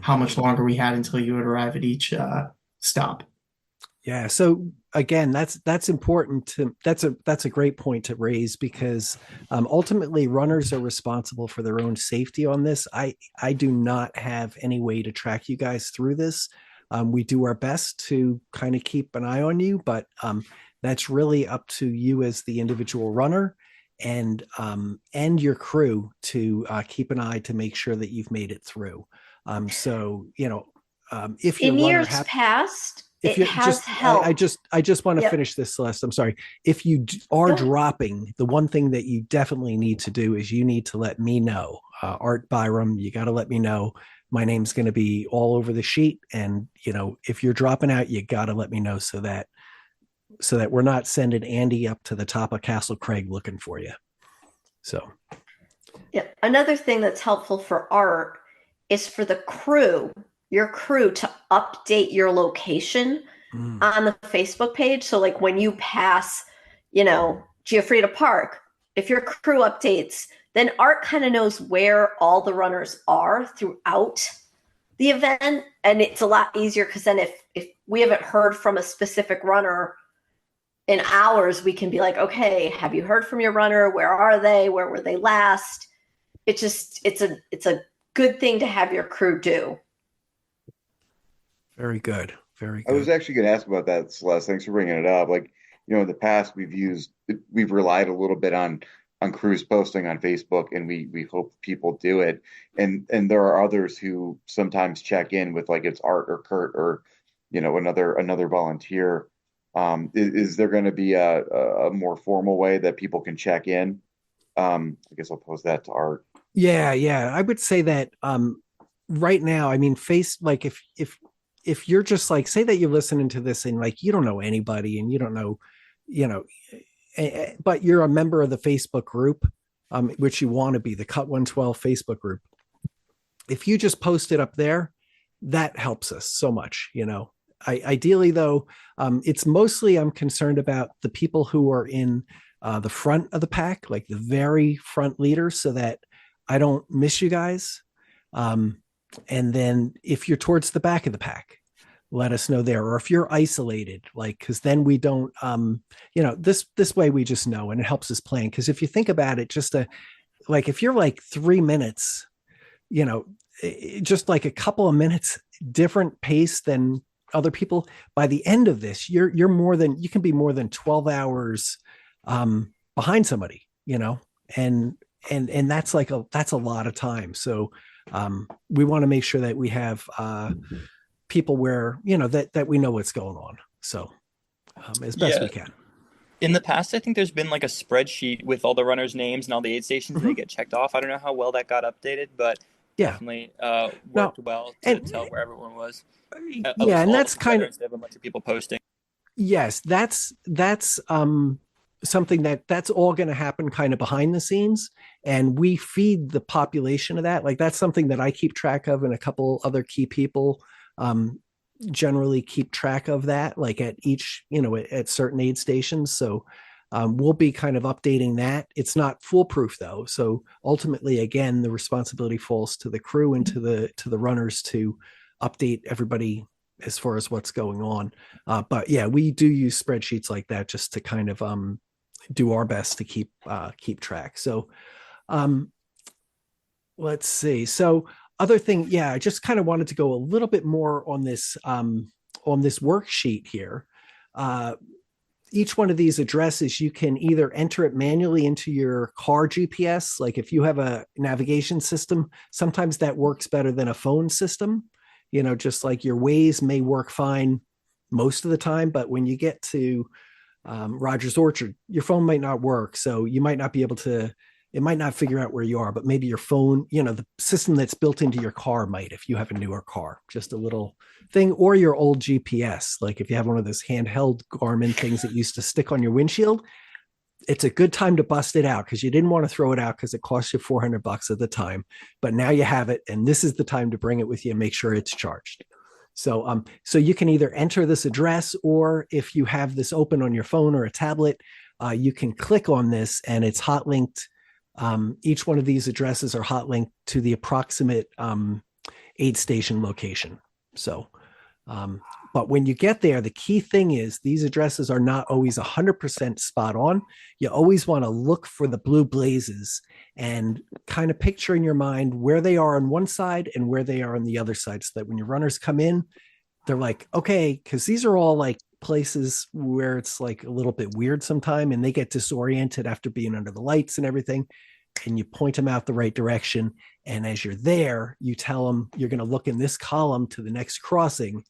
how much longer we had until you would arrive at each stop. Yeah. So again, that's important to that's a great point to raise because ultimately runners are responsible for their own safety on this. I do not have any way to track you guys through this. We do our best to kind of keep an eye on you, but that's really up to you as the individual runner and your crew to keep an eye to make sure that you've made it through. So if your In runner years past, if it you has just helped. I just want to Yep. finish this, Celeste. I'm sorry. If you are Go. dropping, the one thing that you definitely need to do is you need to let me know. Art Byram, you got to let me know. My name's going to be all over the sheet, and if you're dropping out, you got to let me know so that we're not sending Andy up to the top of Castle Craig looking for you. So, Yeah. Another thing that's helpful for art is for your crew to update your location on the Facebook page. So like when you pass, Giuffrida Park, if your crew updates, then art kind of knows where all the runners are throughout the event. And it's a lot easier because then if we haven't heard from a specific runner in hours, we can be like, okay, have you heard from your runner? Where are they? Where were they last? It's a good thing to have your crew do. very good. Very I was good. actually going to ask about that, Celeste. Thanks for bringing it up. Like, in the past we've relied a little bit on crews posting on Facebook, and we hope people do it. And there are others who sometimes check in with like it's Art or Kurt or another volunteer. Is there going to be a more formal way that people can check in? I guess I'll pose that to Art. Yeah. I would say that right now, I mean, like if you're just like, say that you're listening to this and like you don't know anybody and you don't know, but you're a member of the Facebook group, which you want to be, the CUT112 Facebook group. If you just post it up there, that helps us so much. Ideally though, it's mostly I'm concerned about the people who are in the front of the pack, like the very front leaders, so that I don't miss you guys. And then if you're towards the back of the pack, let us know there. Or if you're isolated, like, because then we don't, this way we just know and it helps us plan. Because if you think about it, like if you're like 3 minutes, just like a couple of minutes different pace than other people, by the end of this, you can be more than 12 hours behind somebody, and that's that's a lot of time. So we want to make sure that we have people where that we know what's going on, so as best we can. In the past, I think there's been like a spreadsheet with all the runners' names and all the aid stations they get checked off. I don't know how well that got updated, but definitely worked well to tell where everyone was. And that's kind of a bunch of people posting. Yes, that's something that's all going to happen kind of behind the scenes, and we feed the population of that. Like that's something that I keep track of, and a couple other key people generally keep track of that, like at each at certain aid stations. So we'll be kind of updating that. It's not foolproof though, so ultimately again the responsibility falls to the crew and to the runners to update everybody as far as what's going on. But yeah, we do use spreadsheets like that just to kind of do our best to keep track. So let's see. So other thing, I just kind of wanted to go a little bit more on this worksheet here. Each one of these addresses, you can either enter it manually into your car GPS. Like if you have a navigation system, sometimes that works better than a phone system. Just like your Waze may work fine most of the time, but when you get to Rogers Orchard, your phone might not work. So you might not be able to it might not figure out where you are, but maybe your phone, the system that's built into your car might, if you have a newer car, just a little thing, or your old GPS. Like if you have one of those handheld Garmin things that used to stick on your windshield, it's a good time to bust it out because you didn't want to throw it out because it cost you $400 at the time. But now you have it, and this is the time to bring it with you and make sure it's charged. So you can either enter this address, or if you have this open on your phone or a tablet, you can click on this and it's hot linked. Each one of these addresses are hot linked to the approximate aid station location. But when you get there, the key thing is these addresses are not always 100% spot on. You always want to look for the blue blazes and kind of picture in your mind where they are on one side and where they are on the other side, so that when your runners come in, they're like, okay, because these are all like places where it's like a little bit weird sometime, and they get disoriented after being under the lights and everything. And you point them out the right direction. And as you're there, you tell them you're going to look in this column to the next crossing,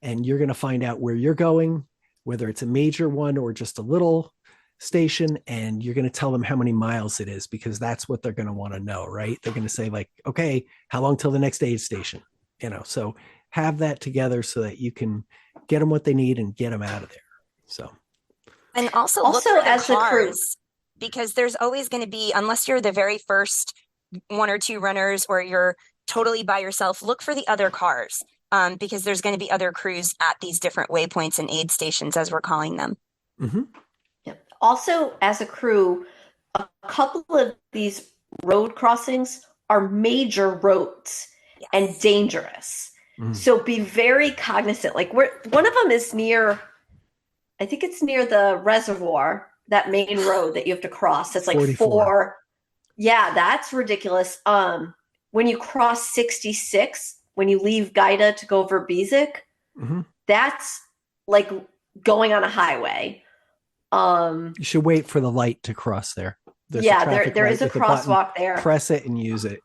and you're going to find out where you're going, whether it's a major one or just a little station, and you're going to tell them how many miles it is, because that's what they're going to want to know, right? They're going to say like, okay, how long till the next aid station? So have that together so that you can get them what they need and get them out of there. So, and also look for the cars, because there's always going to be, unless you're the very first one or two runners or you're totally by yourself, look for the other cars. Because there's going to be other crews at these different waypoints and aid stations, as we're calling them. Mm-hmm. Yep. Also, as a crew, a couple of these road crossings are major roads and dangerous. Mm. So be very cognizant. Like one of them is near, I think it's near the reservoir, that main road that you have to cross. That's like 44. Yeah, that's ridiculous. When you cross 66, when you leave Gaida to go over Bezic, that's like going on a highway. You should wait for the light to cross there. There's there is a crosswalk there. Press it and use it,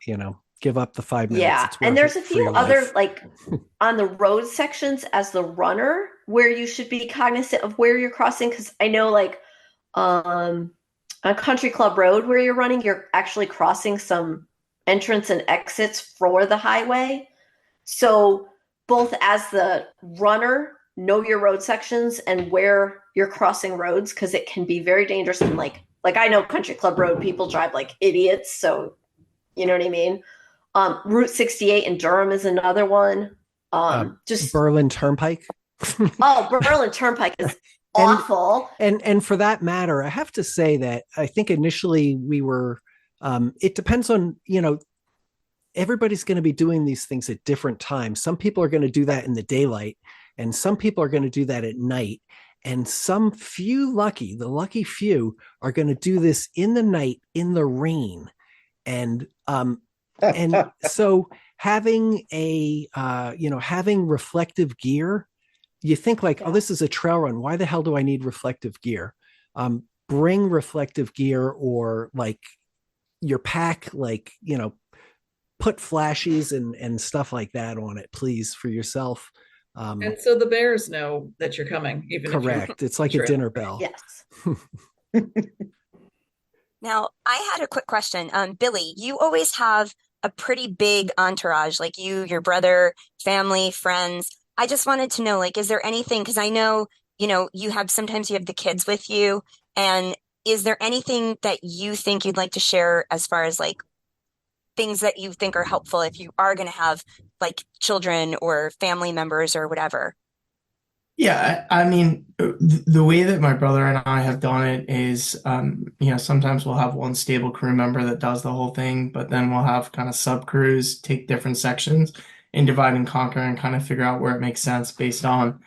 give up the 5 minutes. Yeah. And there's a few other, like on the road sections as the runner, where you should be cognizant of where you're crossing. Cause I know like on Country Club Road where you're running, you're actually crossing some entrance and exits for the highway. So both as the runner, know your road sections and where you're crossing roads, because it can be very dangerous. And like I know Country Club Road, people drive like idiots. So you know what I mean? Route 68 in Durham is another one. Just Berlin Turnpike. Berlin Turnpike is awful. And for that matter, I have to say that I think initially we were, it depends on, everybody's going to be doing these things at different times. Some people are going to do that in the daylight, and some people are going to do that at night. And some few the lucky few are going to do this in the night in the rain. And so having having reflective gear, you think like, oh, this is a trail run. Why the hell do I need reflective gear? Bring reflective gear, or like your pack, like, put flashies and stuff like that on it, please, for yourself. And so the bears know that you're coming, even correct. It's like a dinner bell. Yes. Now, I had a quick question. Billy, you always have a pretty big entourage, like your brother, family, friends. I just wanted to know, like, is there anything, because I know, sometimes you have the kids with you, and is there anything that you think you'd like to share as far as like things that you think are helpful if you are going to have like children or family members or whatever? Yeah, I mean, the way that my brother and I have done it is, sometimes we'll have one stable crew member that does the whole thing, but then we'll have kind of sub crews take different sections and divide and conquer and kind of figure out where it makes sense based on,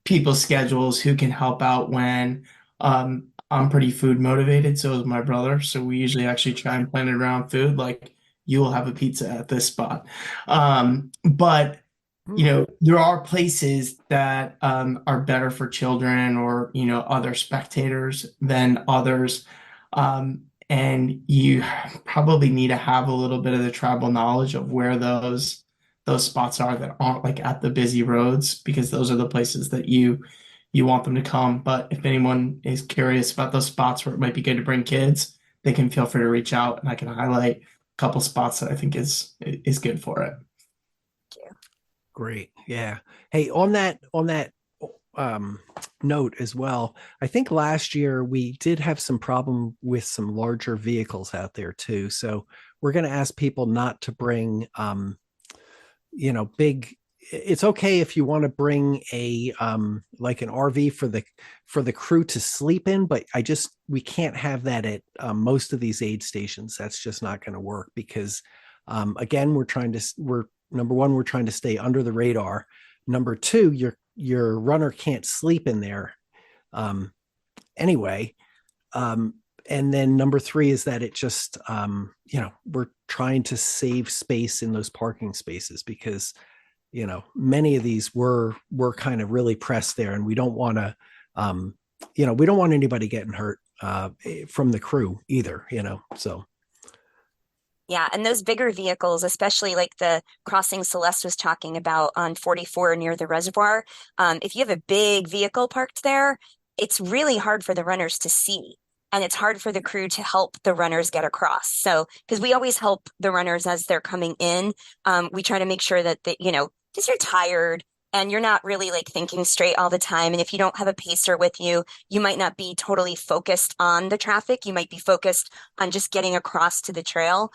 people's schedules, who can help out when. I'm pretty food motivated, so is my brother. So we usually actually try and plan it around food, like you will have a pizza at this spot. But there are places that are better for children or, other spectators than others. And you probably need to have a little bit of the tribal knowledge of where those spots are that aren't like at the busy roads, because those are the places that you you want them to come. But if anyone is curious about those spots where it might be good to bring kids, they can feel free to reach out, and I can highlight a couple spots that I think is good for it. Great. Yeah. Hey, on that note as well, I think last year we did have some problem with some larger vehicles out there too. So we're going to ask people not to bring, big. It's okay if you want to bring a like an RV for the crew to sleep in, but we can't have that at most of these aid stations. That's just not going to work because again, we're number one, we're trying to stay under the radar. Number two, your runner can't sleep in there anyway. And then number three is that it just we're trying to save space in those parking spaces because many of these were kind of really pressed there, and we don't want to we don't want anybody getting hurt from the crew either, so. Yeah, and those bigger vehicles, especially like the crossing Celeste was talking about on 44 near the reservoir, if you have a big vehicle parked there, it's really hard for the runners to see. And it's hard for the crew to help the runners get across. So, because we always help the runners as they're coming in, we try to make sure that, because you're tired and you're not really like thinking straight all the time. And if you don't have a pacer with you, you might not be totally focused on the traffic. You might be focused on just getting across to the trail.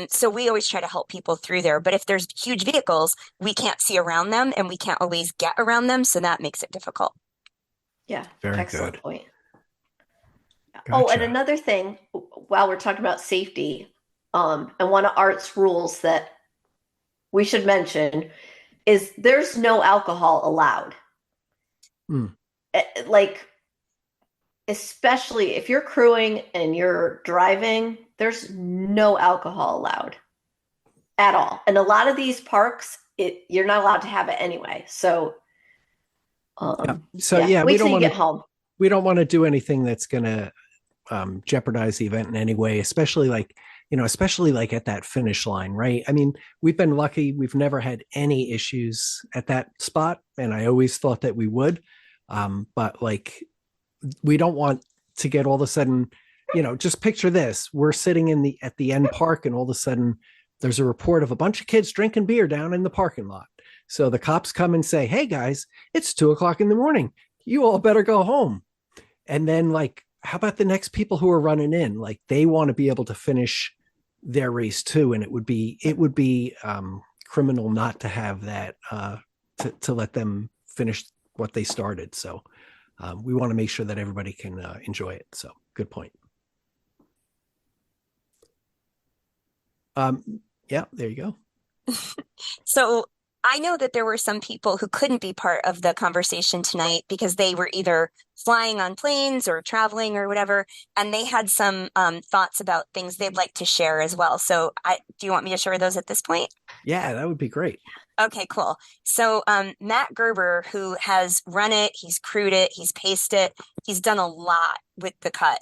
So we always try to help people through there. But if there's huge vehicles, we can't see around them and we can't always get around them. So that makes it difficult. Yeah, Very excellent good. point. Gotcha. Oh, and another thing, while we're talking about safety, and one of Art's rules that we should mention is there's no alcohol allowed. Like, especially if you're crewing and you're driving, there's no alcohol allowed at all. And a lot of these parks, you're not allowed to have it anyway. So, wait till you get home. We don't want to do anything that's going to jeopardize the event in any way, especially like at that finish line, right? I mean, we've been lucky. We've never had any issues at that spot. And I always thought that we would. But like, we don't want to get all of a sudden, just picture this. We're sitting at the end park and all of a sudden there's a report of a bunch of kids drinking beer down in the parking lot. So the cops come and say, hey guys, it's 2:00 in the morning. You all better go home. And then like, how about the next people who are running in? Like they want to be able to finish their race too. And it would be criminal not to have that, to let them finish what they started. So we want to make sure that everybody can enjoy it. So good point. Yeah, there you go. So I know that there were some people who couldn't be part of the conversation tonight because they were either flying on planes or traveling or whatever, and they had some thoughts about things they'd like to share as well. So do you want me to share those at this point? Yeah, that would be great. Okay, cool. So Matt Gerber, who has run it, he's crewed it, he's paced it, he's done a lot with the cut.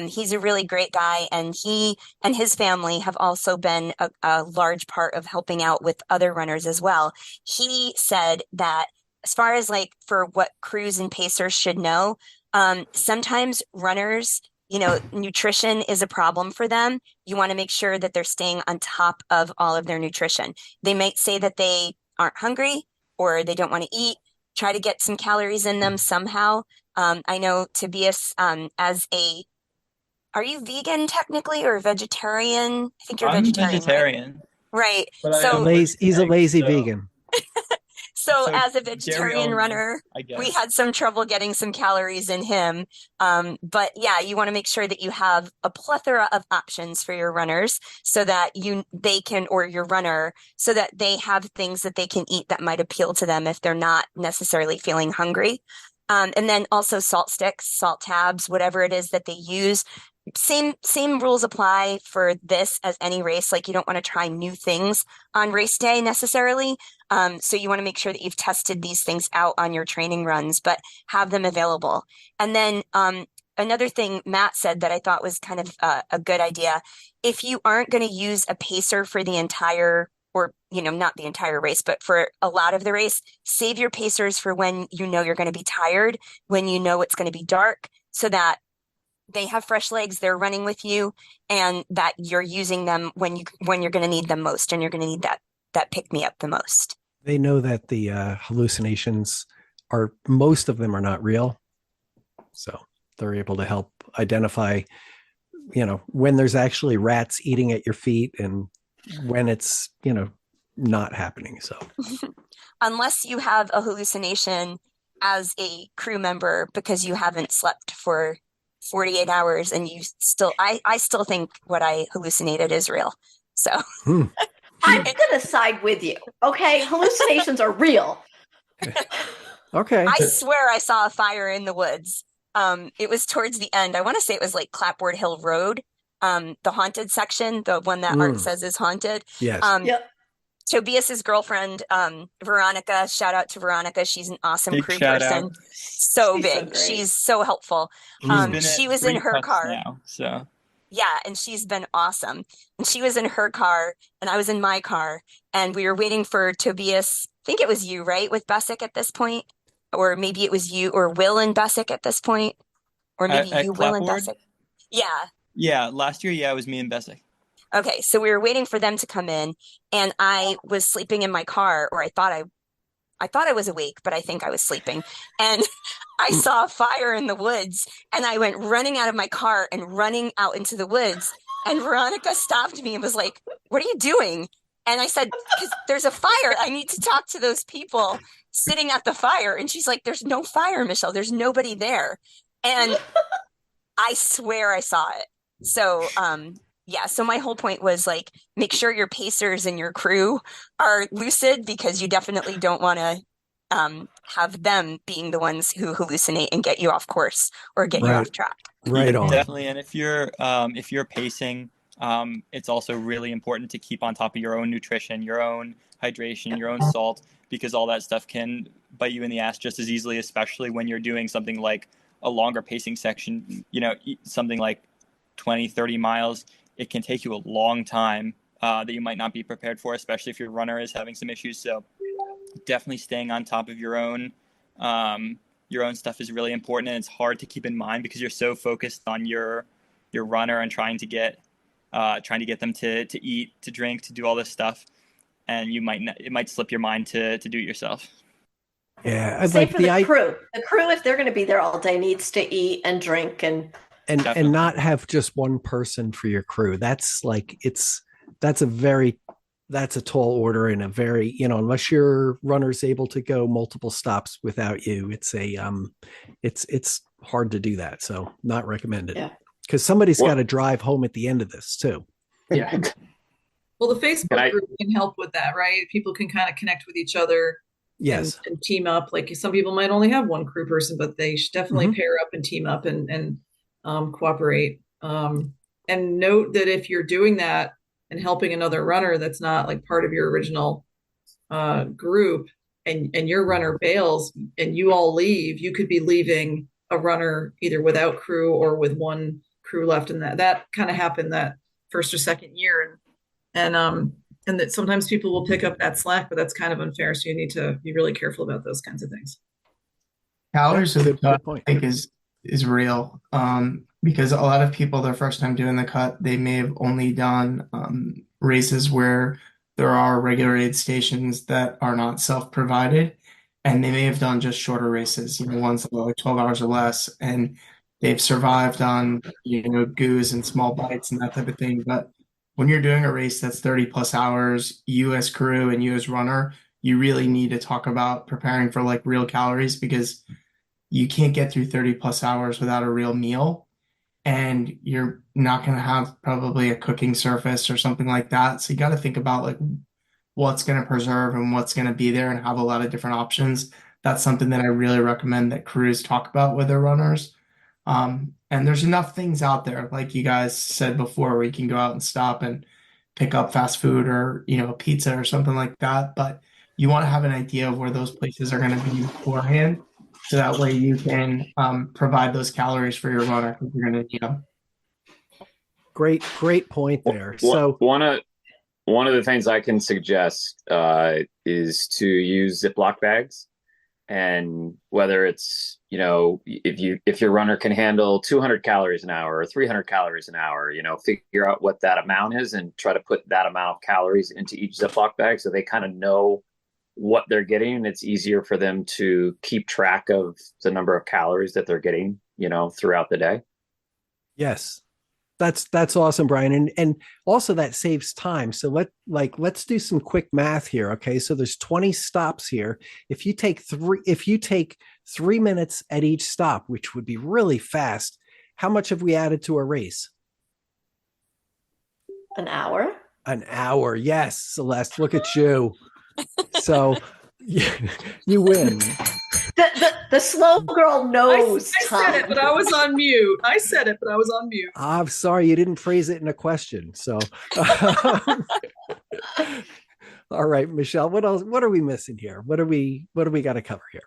He's a really great guy, and he and his family have also been a large part of helping out with other runners as well. He said that as far as like for what crews and pacers should know, sometimes runners, nutrition is a problem for them. You want to make sure that they're staying on top of all of their nutrition. They might say that they aren't hungry or they don't want to eat. Try to get some calories in them somehow. I know Tobias, are you vegan technically or vegetarian? I think you're I'm vegetarian. Right? But so He's a lazy vegan. So as a vegetarian runner, we had some trouble getting some calories in him. But yeah, you want to make sure that you have a plethora of options for your runners so that or your runner, so that they have things that they can eat that might appeal to them if they're not necessarily feeling hungry. And then also salt sticks, salt tabs, whatever it is that they use. Same rules apply for this as any race. Like you don't want to try new things on race day necessarily. So you want to make sure that you've tested these things out on your training runs, but have them available. And then another thing Matt said that I thought was kind of a good idea. If you aren't going to use a pacer for the entire or, not the entire race, but for a lot of the race, save your pacers for when you know you're going to be tired, when you know it's going to be dark, so that they have fresh legs, they're running with you, and that you're using them when you're going to need them most, and you're going to need that pick me up the most. They know that the hallucinations most of them are not real. So they're able to help identify, when there's actually rats eating at your feet and when it's, not happening. So unless you have a hallucination as a crew member because you haven't slept for 48 hours and I still think what I hallucinated is real. So I'm going to side with you. Okay. Hallucinations are real. Okay. I swear I saw a fire in the woods. It was towards the end. I want to say it was like Clapboard Hill Road, the haunted section, the one that Art says is haunted. Yes. Yep. Tobias's girlfriend, Veronica, shout out to Veronica. She's an awesome Big crew shout person. out. So She's big. so She's so helpful. She was in her car. Now, so Yeah, and she's been awesome. And she was in her car, and I was in my car, and we were waiting for Tobias. I think it was you, right, with Bessick at this point? Or maybe it was you or Will and Bessick at this point? Or maybe at you, Will and Clapboard? Bessick. Yeah. Yeah, last year, it was me and Bessick. Okay, so we were waiting for them to come in, and I was sleeping in my car, or I thought I was awake, but I think I was sleeping. And I saw a fire in the woods, and I went running out of my car and running out into the woods. And Veronica stopped me and was like, "What are you doing?" And I said, "Because there's a fire. I need to talk to those people sitting at the fire." And she's like, "There's no fire, Michelle. There's nobody there." And I swear I saw it. So, yeah, so my whole point was like, make sure your pacers and your crew are lucid, because you definitely don't want to have them being the ones who hallucinate and get you off course or get you off track. Right on. Definitely. And if you're pacing, it's also really important to keep on top of your own nutrition, your own hydration, your own salt, because all that stuff can bite you in the ass just as easily, especially when you're doing something like a longer pacing section, something like 20, 30 miles. It can take you a long time that you might not be prepared for, especially if your runner is having some issues. So definitely staying on top of your own stuff is really important, and it's hard to keep in mind because you're so focused on your runner and trying to get them to eat, to drink, to do all this stuff, and it might slip your mind to do it yourself. Yeah, same for the crew. The crew, if they're going to be there all day, needs to eat and drink and not have just one person for your crew. That's a tall order, and a very, unless your runner's able to go multiple stops without you, it's hard to do that. So not recommended. Yeah. Because somebody's got to drive home at the end of this too. Yeah. Well, the Facebook group can help with that, right? People can kind of connect with each other. Yes. And team up. Like some people might only have one crew person, but they should definitely pair up and team up and cooperate. And note that if you're doing that and helping another runner that's not like part of your original group, and your runner bails and you all leave, you could be leaving a runner either without crew or with one crew left. And that kind of happened that first or second year. And that sometimes people will pick up that slack, but that's kind of unfair. So you need to be really careful about those kinds of things. Calories of the cut, I think, is real. Because a lot of people, their first time doing the cut, they may have only done races where there are regular aid stations that are not self-provided, and they may have done just shorter races, ones that are like 12 hours or less, and they've survived on, goos and small bites and that type of thing. But when you're doing a race that's 30 plus hours, you as crew and you as runner, you really need to talk about preparing for like real calories, because you can't get through 30 plus hours without a real meal. And you're not going to have probably a cooking surface or something like that. So you got to think about like what's going to preserve and what's going to be there, and have a lot of different options. That's something that I really recommend that crews talk about with their runners. And there's enough things out there, like you guys said before, where you can go out and stop and pick up fast food or, pizza or something like that. But you want to have an idea of where those places are going to be beforehand, so that way you can provide those calories for your runner if you're going to need them. Great point there. So one of the things I can suggest is to use Ziploc bags. And whether it's, if your runner can handle 200 calories an hour or 300 calories an hour, figure out what that amount is and try to put that amount of calories into each Ziploc bag so they kind of know what they're getting. And it's easier for them to keep track of the number of calories that they're getting, throughout the day. Yes. That's awesome, Brian. And also that saves time. So let's do some quick math here. Okay. So there's 20 stops here. If you take 3 minutes at each stop, which would be really fast, how much have we added to a race? An hour. An hour. Yes, Celeste, look at you. So you win. The slow girl knows. I said it, but I was on mute. I'm sorry you didn't phrase it in a question. So, all right, Michelle, what else? What are we missing here? What do we got to cover here?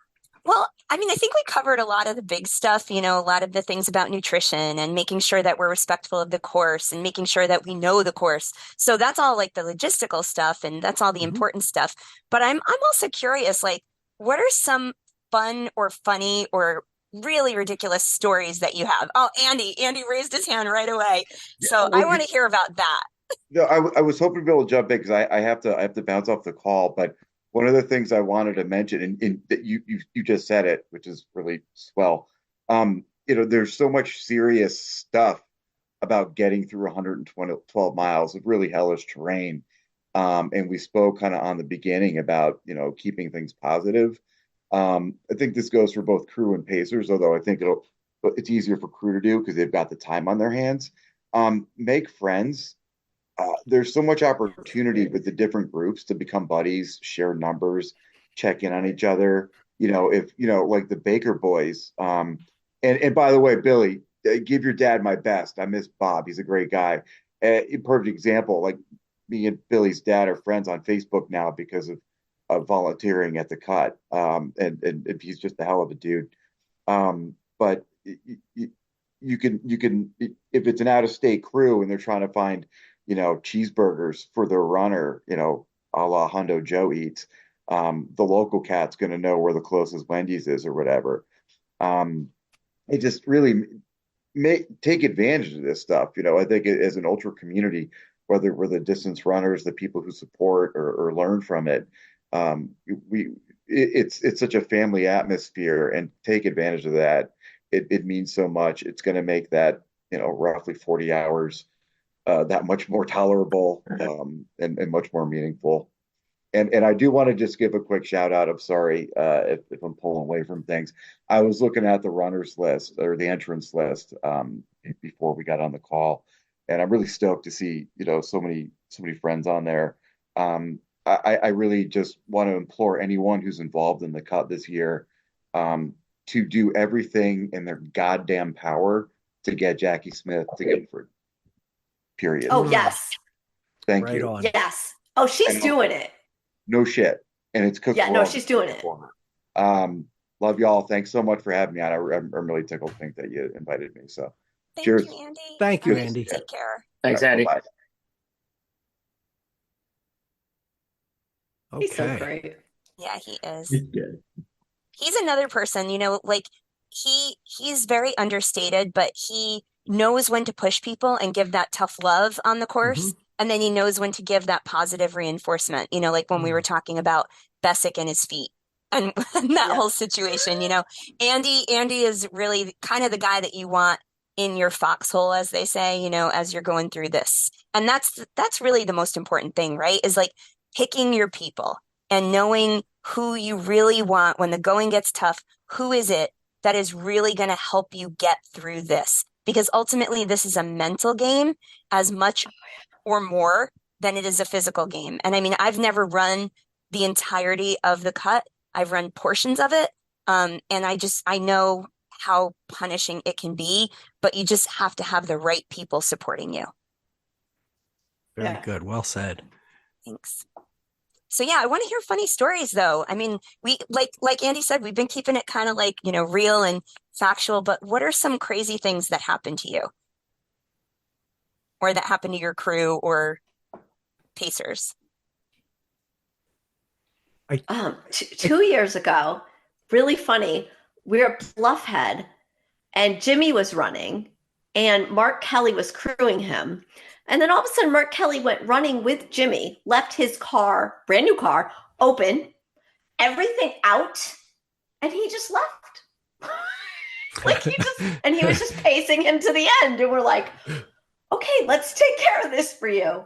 Well, I mean, I think we covered a lot of the big stuff, a lot of the things about nutrition and making sure that we're respectful of the course and making sure that we know the course. So that's all like the logistical stuff and that's all the important stuff. But I'm also curious, like, what are some fun or funny or really ridiculous stories that you have? Oh, Andy raised his hand right away. So I want to hear about that. No, I was hoping to be able to jump in because I have to bounce off the call. But one of the things I wanted to mention, and that you just said it, which is really swell. There's so much serious stuff about getting through 112 miles of really hellish terrain. And we spoke kind of on the beginning about keeping things positive. I think this goes for both crew and pacers, although I think it's easier for crew to do because they've got the time on their hands. Make friends. There's so much opportunity with the different groups to become buddies, share numbers, check in on each other. If like the Baker boys. And by the way, Billy, give your dad my best. I miss Bob. He's a great guy. Perfect example. Like me and Billy's dad are friends on Facebook now because of volunteering at the cut. And he's just a hell of a dude. But you can if it's an out of state crew and they're trying to find cheeseburgers for their runner, a la Hundo Joe eats, the local cat's going to know where the closest Wendy's is or whatever. It just really take advantage of this stuff. I think as an ultra community, whether we're the distance runners, the people who support or learn from it, it's such a family atmosphere, and take advantage of that. It means so much. It's going to make that roughly 40 hours that much more tolerable and much more meaningful. And I do want to just give a quick shout out. I'm sorry if I'm pulling away from things. I was looking at the runners list or the entrance list before we got on the call, and I'm really stoked to see so many friends on there. I really just want to implore anyone who's involved in the cut this year to do everything in their goddamn power to get Jackie Smith to Guilford. Period. Oh, yes. Thank Right you. on. Yes. Oh, she's doing it. No shit. And it's cooked. Yeah, no, she's doing it. Love y'all. Thanks so much for having me on. I'm really tickled to think that you invited me. So cheers. Thank you, Andy. Thank you, Andy. Take care. Thanks, Andy. Bye. Okay. He's so great. Yeah, he is. It's good. He's another person, like he's very understated, but he knows when to push people and give that tough love on the course. And then he knows when to give that positive reinforcement, like when we were talking about Bessick and his feet and that whole situation, Andy is really kind of the guy that you want in your foxhole, as they say, as you're going through this. And that's really the most important thing, right? Is like picking your people and knowing who you really want when the going gets tough. Who is it that is really going to help you get through this? Because ultimately, this is a mental game as much or more than it is a physical game. And I mean, I've never run the entirety of the cut. I've run portions of it. And I know how punishing it can be, but you just have to have the right people supporting you. Very good. Well said. Thanks. So yeah, I want to hear funny stories though. I mean, we like Andy said, we've been keeping it kind of like, real and factual, but what are some crazy things that happened to you? Or that happened to your crew or pacers? 2 years ago, really funny, we were at Bluffhead and Jimmy was running and Mark Kelly was crewing him. And then all of a sudden, Mark Kelly went running with Jimmy, left his car, brand new car, open, everything out, and he just left. And he was just pacing him to the end. And we're like, okay, let's take care of this for you.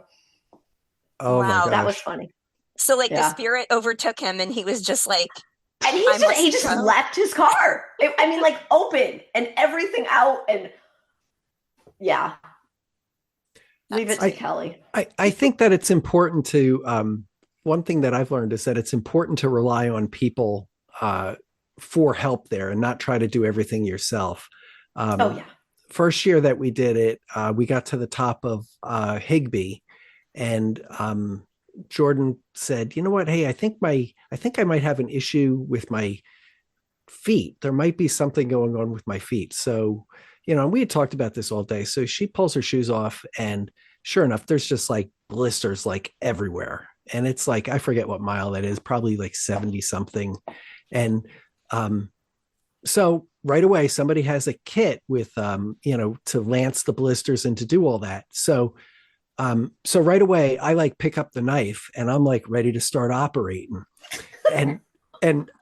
Oh, wow. My gosh. That was funny. So like the spirit overtook him and he was just like, and he just left his car. Like open and everything out. And yeah. Leave it to Kelly. I think that it's important to, one thing that I've learned is that it's important to rely on people for help there and not try to do everything yourself. First year that we did it, we got to the top of Higbee, and Jordan said, "You know what? Hey, I think I might have an issue with my feet. There might be something going on with my feet." So, we had talked about this all day. So she pulls her shoes off, and sure enough, there's just like blisters like everywhere. And it's like, I forget what mile that is, probably like 70 something. And so right away, somebody has a kit with, to lance the blisters and to do all that. So right away, I like pick up the knife and I'm like ready to start operating. And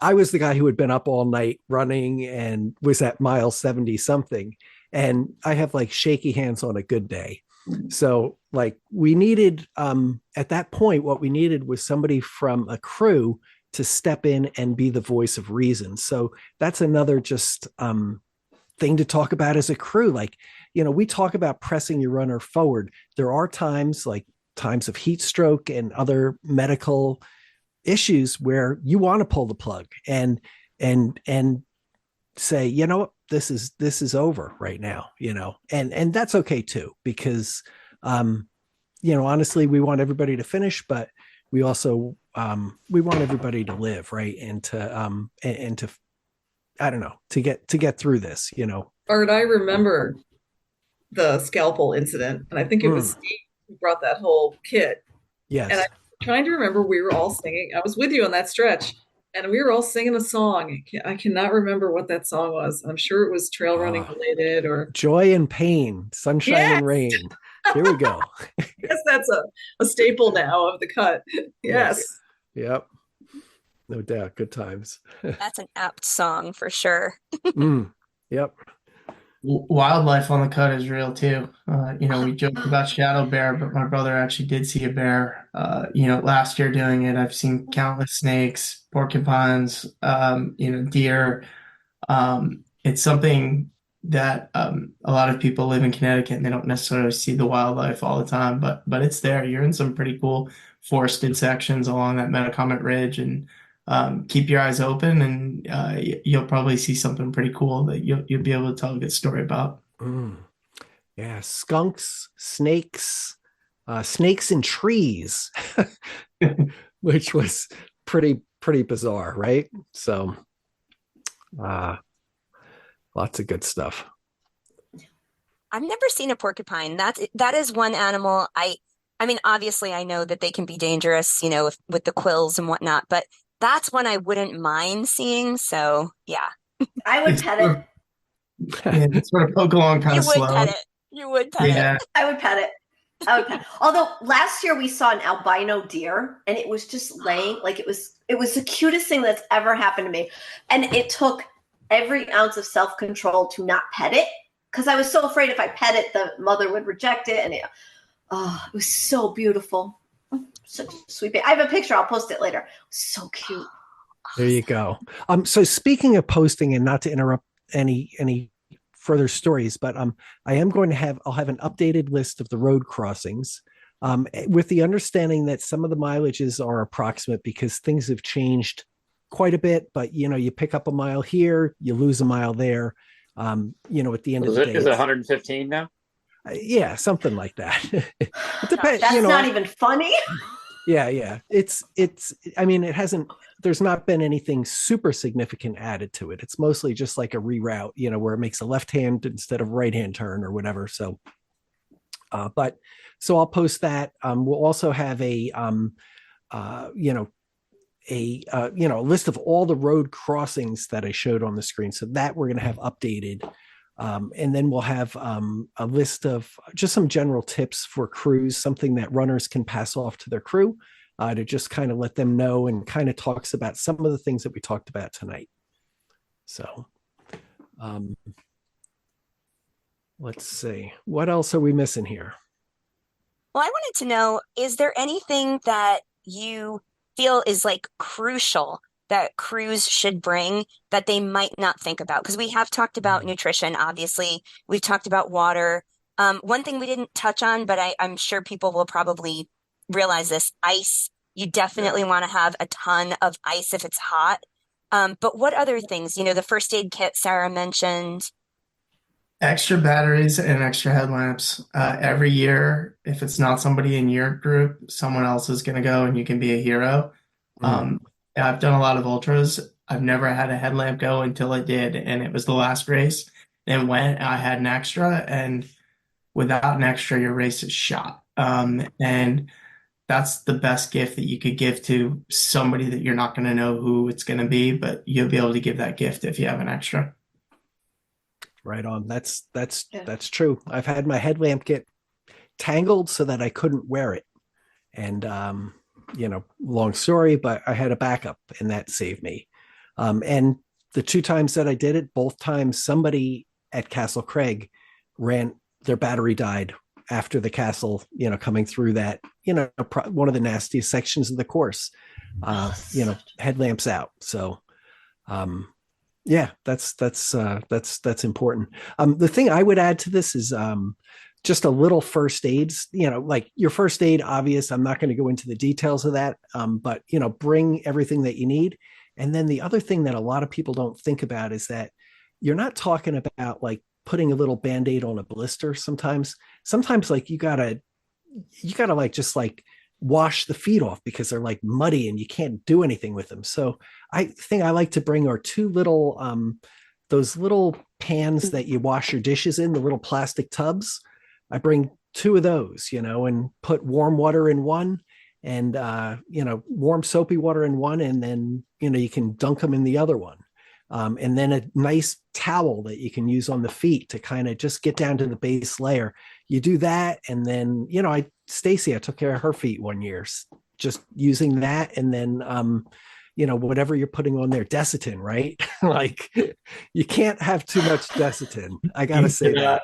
I was the guy who had been up all night running and was at mile 70 something. And I have like shaky hands on a good day. So like we needed, at that point, what we needed was somebody from a crew to step in and be the voice of reason. So that's another just thing to talk about as a crew. Like, we talk about pressing your runner forward. There are times of heat stroke and other medical issues where you want to pull the plug and say, this is over right now, and that's okay too, because, honestly, we want everybody to finish, but we also, we want everybody to live, right. And to, I don't know, to get through this, Art, I remember the scalpel incident, and I think it was Steve who brought that whole kit. Yes. And I'm trying to remember, we were all singing. I was with you on that stretch, and we were all singing a song. I cannot remember what that song was. I'm sure it was trail running related or Joy and Pain, Sunshine and Rain. Here we go. Yes, that's a staple now of the cut. Yes. Yep. No doubt. Good times. That's an apt song for sure. Yep. Wildlife on the cut is real too. We joked about shadow bear, but my brother actually did see a bear. Last year doing it, I've seen countless snakes, porcupines, deer. It's something that a lot of people live in Connecticut and they don't necessarily see the wildlife all the time, but it's there. You're in some pretty cool forested sections along that Metacomet Ridge, and keep your eyes open, and you'll probably see something pretty cool that you'll be able to tell a good story about. Yeah, skunks, snakes in trees, which was pretty bizarre, right? So, lots of good stuff. I've never seen a porcupine. That is one animal. I mean, obviously, I know that they can be dangerous, with the quills and whatnot, but that's one I wouldn't mind seeing. So, yeah. I would pet it. Yeah, sort of poke along kind of slow. You would pet it. I would pet it. Although last year we saw an albino deer and it was just laying, like it was the cutest thing that's ever happened to me. And it took every ounce of self-control to not pet it, because I was so afraid if I pet it, the mother would reject it. And it was so beautiful. Such a sweet baby. I have a picture. I'll post it later. So cute. There you go. So speaking of posting, and not to interrupt any further stories, but I am going to I'll have an updated list of the road crossings, with the understanding that some of the mileages are approximate because things have changed quite a bit. But you pick up a mile here, you lose a mile there. At the end of the day, is it 115 now? Yeah, something like that. It depends. That's not even funny. Yeah. It's, I mean, there's not been anything super significant added to it. It's mostly just like a reroute, where it makes a left hand instead of right hand turn or whatever. So, But so I'll post that. We'll also have a a list of all the road crossings that I showed on the screen. So that we're going to have updated. And then we'll have a list of just some general tips for crews, something that runners can pass off to their crew to just kind of let them know, and kind of talks about some of the things that we talked about tonight. So let's see, what else are we missing here? Well, I wanted to know, is there anything that you feel is like crucial that crews should bring that they might not think about? Because we have talked about nutrition, obviously. We've talked about water. One thing we didn't touch on, but I'm sure people will probably realize this, ice. You definitely want to have a ton of ice if it's hot. But what other things? The first aid kit Sarah mentioned. Extra batteries and extra headlamps. Every year, if it's not somebody in your group, someone else is going to go and you can be a hero. I've done a lot of ultras. I've never had a headlamp go until it did, and it was the last race. And went, I had an extra, and without an extra, your race is shot. And that's the best gift that you could give to somebody that you're not going to know who it's going to be, but you'll be able to give that gift if you have an extra. Right on. That's true. I've had my headlamp get tangled so that I couldn't wear it. And long story, but I had a backup and that saved me. And the 2 times that I did it, both times somebody at Castle Craig their battery died after the castle, coming through that, one of the nastiest sections of the course, headlamps out. So, yeah, that's important. The thing I would add to this is just a little first aids. Like your first aid, obvious. I'm not going to go into the details of that, but bring everything that you need. And then the other thing that a lot of people don't think about is that you're not talking about like putting a little band-aid on a blister. Sometimes like you gotta like just like wash the feet off because they're like muddy and you can't do anything with them. So I think I like to bring our 2 little those little pans that you wash your dishes in, the little plastic tubs. I bring 2 of those, and put warm water in one, and warm soapy water in one, and then you can dunk them in the other one. And then a nice towel that you can use on the feet to kind of just get down to the base layer. You do that, and then Stacy, I took care of her feet one year, just using that, and then whatever you're putting on there, Desitin, right? Like you can't have too much Desitin. I gotta say that.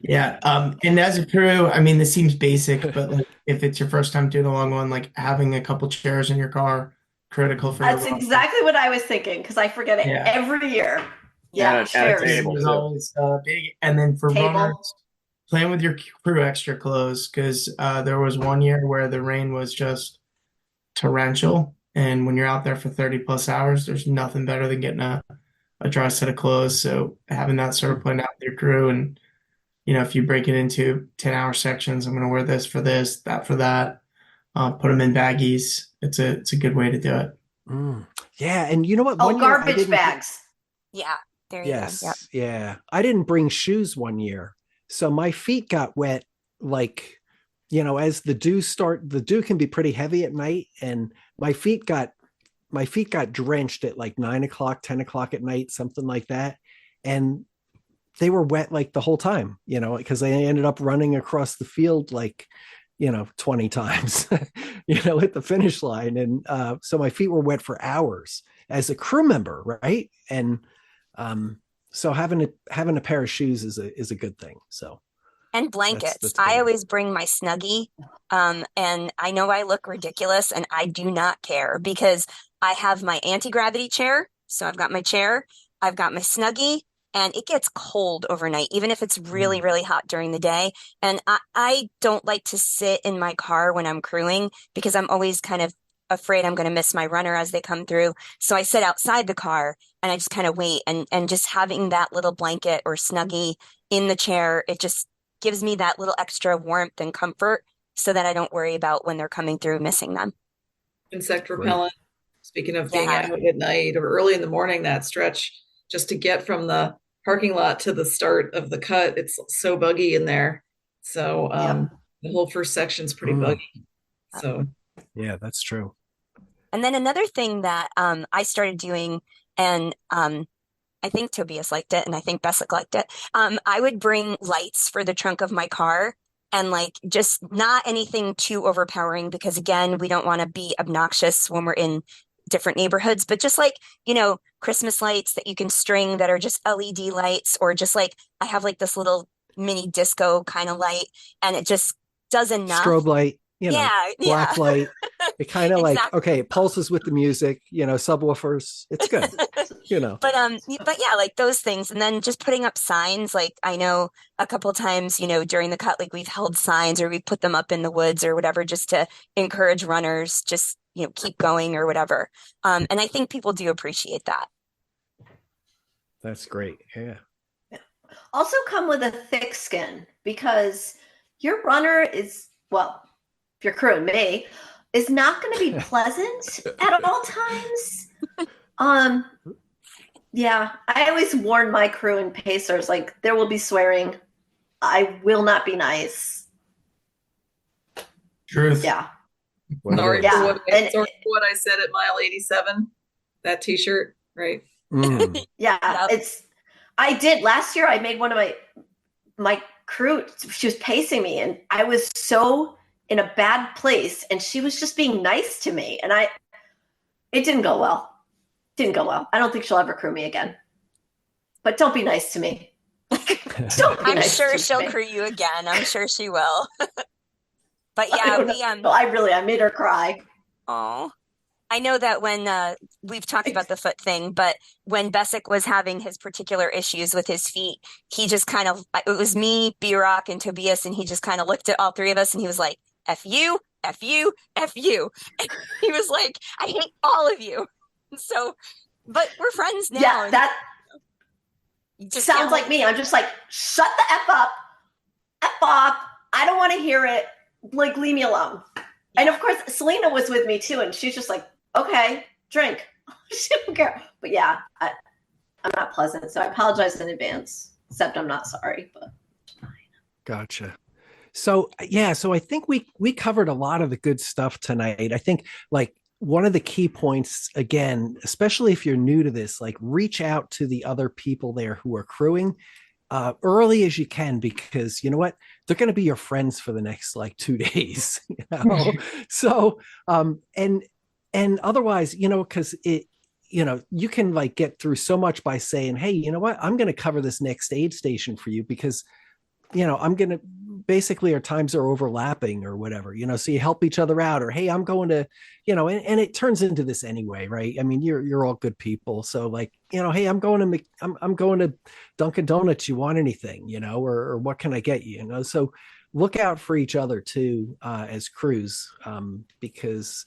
Yeah. And as a crew, I mean, this seems basic, but like if it's your first time doing a long one, like having a couple chairs in your car, critical for That's your exactly what I was thinking, because I forget it every year. Yeah, And a chairs. table, is too. always big. And then for Table. runners, plan with your crew extra clothes, because there was one year where the rain was just torrential. And when you're out there for 30 plus hours, there's nothing better than getting a dry set of clothes. So having that sort of planned out with your crew, and if you break it into 10-hour sections, I'm going to wear this for this, that for that, put them in baggies. It's a good way to do it. Yeah. And you know what? Oh, garbage bags. Yeah, there you go. Yep. Yeah. I didn't bring shoes one year. So my feet got wet, like, as the dew can be pretty heavy at night. And my feet got drenched at like 9 o'clock, 10 o'clock at night, something like that. And they were wet like the whole time, because I ended up running across the field like, 20 times, at the finish line. And so my feet were wet for hours as a crew member, right? And so having a pair of shoes is a good thing. So And blankets. That's I always bring my Snuggie. And I know I look ridiculous, and I do not care because I have my anti-gravity chair. So I've got my chair, I've got my Snuggie, and it gets cold overnight, even if it's really, really hot during the day. And I don't like to sit in my car when I'm crewing because I'm always kind of afraid I'm going to miss my runner as they come through. So I sit outside the car and I just kind of wait. And just having that little blanket or Snuggie in the chair, it just gives me that little extra warmth and comfort so that I don't worry about when they're coming through missing them. Insect repellent. Speaking of being out at night or early in the morning, that stretch just to get from the parking lot to the start of the cut, it's so buggy in there. So the whole first section's pretty buggy. So yeah, that's true. And then another thing that I started doing, and I think Tobias liked it, and I think Bessic liked it. I would bring lights for the trunk of my car, and like just not anything too overpowering because again, we don't want to be obnoxious when we're in different neighborhoods, but just like, Christmas lights that you can string that are just LED lights, or just like I have like this little mini disco kind of light, and it just does enough. Strobe light, Yeah, black yeah. light. It kind of like, Exactly. okay, it pulses with the music, subwoofers. It's good, But yeah, like those things. And then just putting up signs. Like I know a couple times, during the cut, like we've held signs or we put them up in the woods or whatever, just to encourage runners, just, keep going or whatever. And I think people do appreciate that. That's great. Yeah. Also come with a thick skin, because your runner is, well, if you're crewing me, is not going to be pleasant at all times. Yeah, I always warn my crew and pacers, like, there will be swearing. I will not be nice. Truth. Yeah. sorry Yeah. for what I said at mile 87, that t-shirt, right? Yeah, I did last year. I made one of my crew, she was pacing me, and I was so in a bad place, and she was just being nice to me, and it didn't go well. I don't think she'll ever crew me again. But don't be nice to me. I'm sure she'll crew you again. I'm sure she will. But yeah, I made her cry. Oh, I know that when we've talked about the foot thing, but when Bessic was having his particular issues with his feet, he just it was me, B-Rock, and Tobias, and he just kind of looked at all three of us and he was like, F you, F you, F you. And he was like, I hate all of you. So, but we're friends now. Yeah, that sounds like me. I'm just like, shut the F up, F off. I don't want to hear it. Like, leave me alone. Yeah. And of course, Selena was with me too, and she's just like, okay, drink. She don't care. But yeah, I'm not pleasant, so I apologize in advance. Except I'm not sorry, but it's fine. Gotcha. So yeah, so I think we covered a lot of the good stuff tonight. I think like one of the key points, again, especially if you're new to this, like reach out to the other people there who are crewing early as you can, because you know what, they're going to be your friends for the next like 2 days. So and otherwise, because you can like get through so much by saying, hey, you know what, I'm going to cover this next aid station for you because I'm going to basically our times are overlapping or whatever, so you help each other out, or, hey, I'm going to, and it turns into this anyway, right? I mean, you're all good people. So like, hey, I'm going to Dunkin' Donuts. You want anything, or what can I get you? So look out for each other too, as crews, because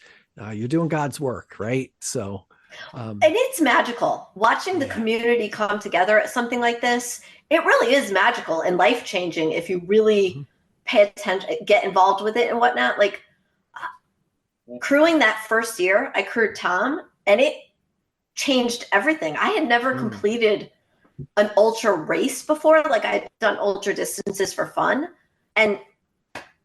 you're doing God's work, right? So, and it's magical watching the community come together at something like this. It really is magical and life-changing if you really pay attention, get involved with it and whatnot. Like crewing that first year, I crewed Tom, and it changed everything. I had never completed an ultra race before. Like I had done ultra distances for fun. And,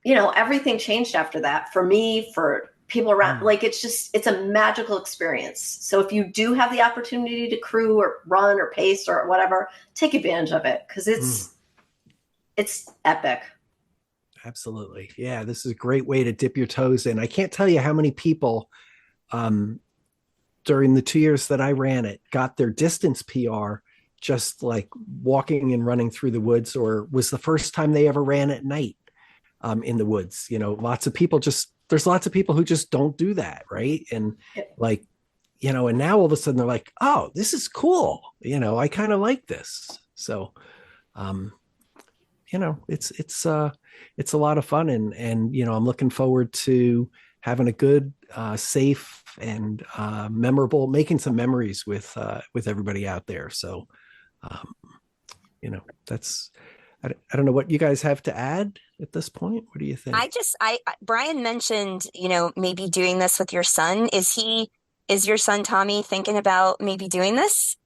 everything changed after that for me, for people around. Like it's a magical experience. So if you do have the opportunity to crew or run or pace or whatever, take advantage of it, because it's epic. Absolutely. Yeah, this is a great way to dip your toes in. I can't tell you how many people during the 2 years that I ran it got their distance PR just like walking and running through the woods, or was the first time they ever ran at night in the woods. There's lots of people who just don't do that, right? And like, and now all of a sudden they're like, oh, this is cool. I kind of like this. So, it's a lot of fun, and I'm looking forward to having a good, safe, and memorable, making some memories with everybody out there. So, that's. I don't know what you guys have to add at this point. What do you think? Brian mentioned, maybe doing this with your son. Is your son Tommy thinking about maybe doing this?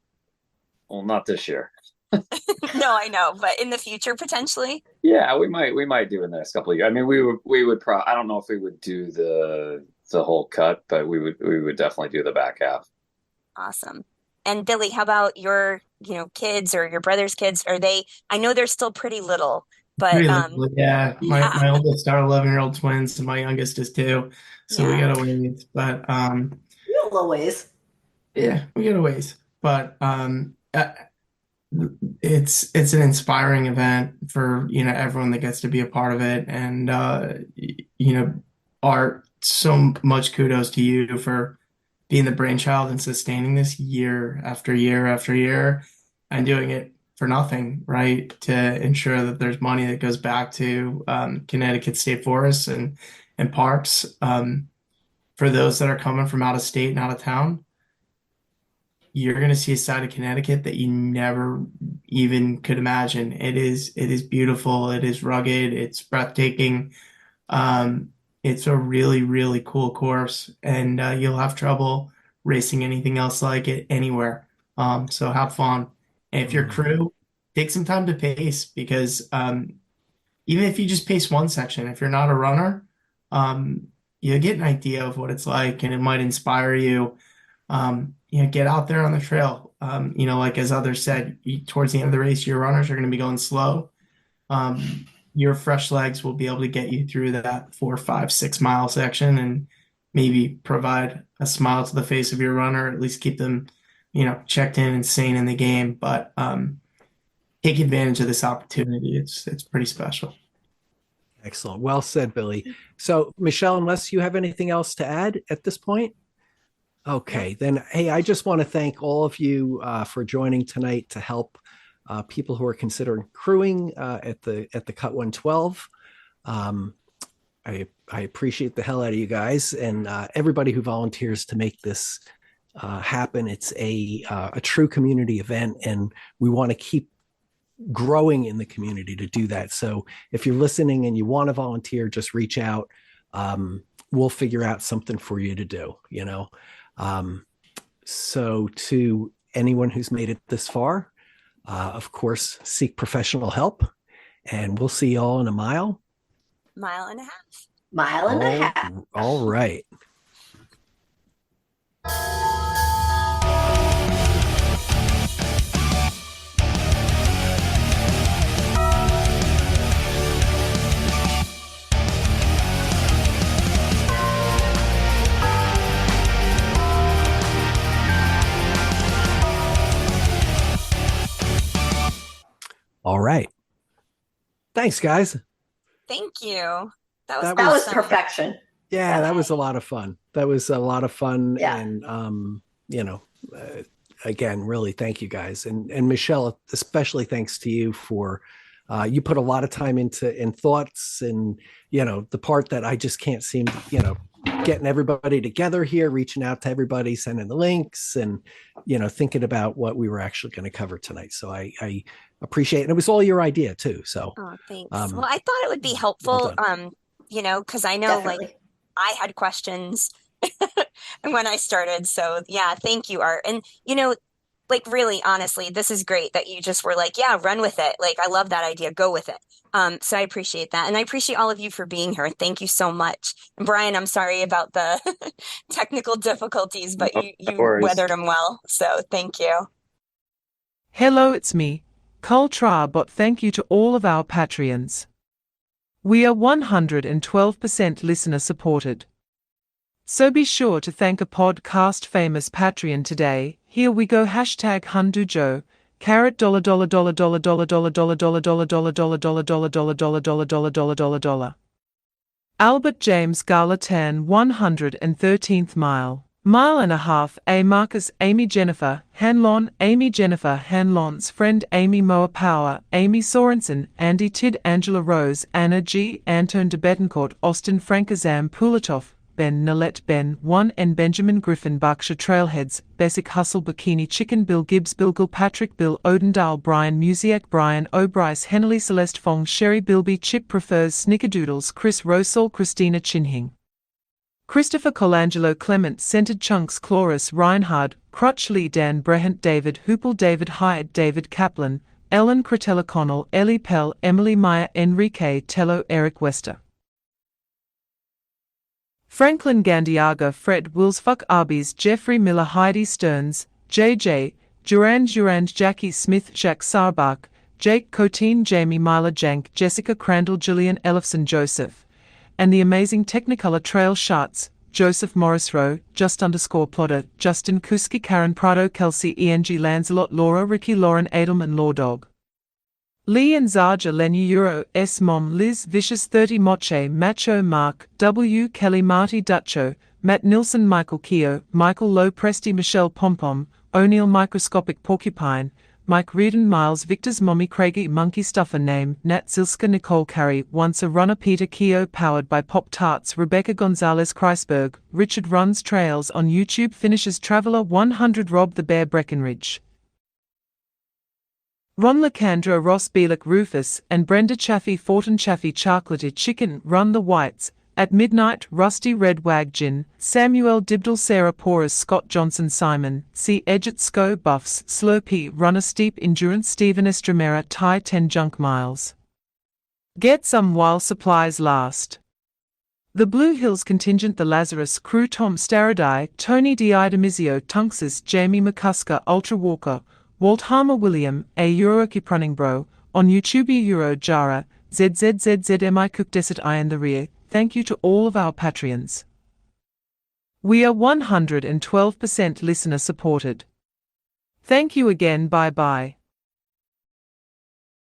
Well, not this year. No, I know, but in the future, potentially. Yeah, we might do in the next couple of years. I mean, I don't know if we would do the whole cut, but we would definitely do the back half. Awesome. And Billy, how about your, kids or your brother's kids? I know they're still pretty little, but Pretty little, yeah. My yeah, my oldest are 11-year-old twins, and my youngest is 2. So we yeah. got a ways. But You have a little ways. yeah, we got a ways. But it's an inspiring event for, everyone that gets to be a part of it. And Art, so much kudos to you for being the brainchild and sustaining this year after year after year and doing it for nothing, right? To ensure that there's money that goes back to Connecticut State Forests and parks. For those that are coming from out of state and out of town, you're going to see a side of Connecticut that you never even could imagine. It is beautiful. It is rugged. It's breathtaking. It's a really, really cool course, and you'll have trouble racing anything else like it anywhere. So have fun. And if your crew, take some time to pace because even if you just pace one section, if you're not a runner, you get an idea of what it's like, and it might inspire you. Get out there on the trail. Like as others said, towards the end of the race, your runners are going to be going slow. Your fresh legs will be able to get you through that 4, 5, 6 mile section and maybe provide a smile to the face of your runner, at least keep them, checked in and sane in the game. But take advantage of this opportunity. It's pretty special. Excellent. Well said, Billy. So, Michelle, unless you have anything else to add at this point? Okay, then, hey, I just want to thank all of you for joining tonight to help people who are considering crewing at the CUT112. I appreciate the hell out of you guys and everybody who volunteers to make this happen. It's a true community event, and we want to keep growing in the community to do that. So if you're listening and you want to volunteer, just reach out. We'll figure out something for you to do, So to anyone who's made it this far, of course, seek professional help, and we'll see you all in a mile. Mile and a half. Mile and a half. All right. All right. Thanks, guys. Thank you. That was perfection. Yeah, that was a lot of fun. Yeah. And again, really thank you guys. And Michelle, especially thanks to you for you put a lot of time in thoughts and the part that I just can't seem getting everybody together here, reaching out to everybody, sending the links, and thinking about what we were actually going to cover tonight. So I appreciate it. And it was all your idea too. So thanks. Well, I thought it would be helpful, because I know Definitely. like I had questions when I started. So yeah, thank you, Art. And like really honestly, this is great that you just were like, yeah, run with it. Like I love that idea. Go with it. So I appreciate that. And I appreciate all of you for being here. Thank you so much. And Brian, I'm sorry about the technical difficulties, but you weathered them well. So thank you. Hello, it's me, Cultra, but thank you to all of our Patreons. We are 112% listener supported. So be sure to thank a podcast famous Patreon today. Here we go. #HunduJoe, $$. Albert James Garlatan 113th mile. Mile and a half. A. Marcus, Amy Jennifer Hanlon, Amy Jennifer Hanlon's friend Amy Moa Power, Amy Sorensen, Andy Tid, Angela Rose, Anna G, Anton de Betancourt, Austin Frankazam Pulatov, Ben Nalette Ben 1 and Benjamin Griffin Berkshire Trailheads, Bessic Hustle Bikini Chicken Bill Gibbs Bill Gilpatrick Bill Odendale Brian Musiak Brian O'Bryce Henley Celeste Fong Sherry Bilby Chip Prefers Snickerdoodles Chris Rosol Christina Chinhing Christopher Colangelo Clement Scented Chunks Chloris Reinhard Crutchley Dan Brehant David Hoople David Hyde David Kaplan Ellen Cretella Connell, Ellie Pell, Emily Meyer, Enrique Tello, Eric Wester. Franklin Gandiaga, Fred Wilsfuck, Arby's, Jeffrey Miller, Heidi Stearns, JJ, Durand, Jackie Smith, Jack Sarbach, Jake Coteen, Jamie Myler, Jank, Jessica Crandall, Julian Ellefson, Joseph, and the amazing Technicolor Trail Shots, Joseph Morris Rowe, Just_Plodder, Justin Kuski, Karen Prado, Kelsey, ENG, Lancelot, Laura, Ricky, Lauren, Edelman, Lawdog, Lee and Zarja, Lenny, Euro, S. Mom, Liz, Vicious 30, Moche, Macho, Mark, W. Kelly, Marty, Dutcho, Matt Nilsson, Michael Keogh, Michael Lowe, Presty, Michelle Pompom, O'Neill, Microscopic Porcupine, Mike Reardon, Miles, Victor's Mommy, Craigie, Monkey Stuffer Name, Nat Zilska, Nicole Carey, Once a Runner, Peter Keogh, Powered by Pop Tarts, Rebecca Gonzalez, Kreisberg, Richard Runs Trails on YouTube, Finishes Traveler 100, Rob the Bear, Breckenridge, Ron Lacandra, Ross Bielek, Rufus, and Brenda Chaffee, Fortin Chaffee, Chocolatey Chicken, Run the Whites, At Midnight, Rusty Red Wag Gin, Samuel Dibdall, Sarah Porras, Scott Johnson, Simon, C. Edget, Sco, Buffs, Slurpee, Runner Steep Endurance, Stephen Estremera, Ty 10 Junk Miles. Get some while supplies last. The Blue Hills Contingent, The Lazarus Crew, Tom Staradai, Tony Diidamizio, Tunxus, Jamie McCusker, Ultra Walker, Walt Harmer, William, A. Euroki Pruningbro, on YouTube, Euro Jara, ZZZZMI Cook Desit I and the Rear. Thank you to all of our Patreons. We are 112% listener supported. Thank you again, bye bye.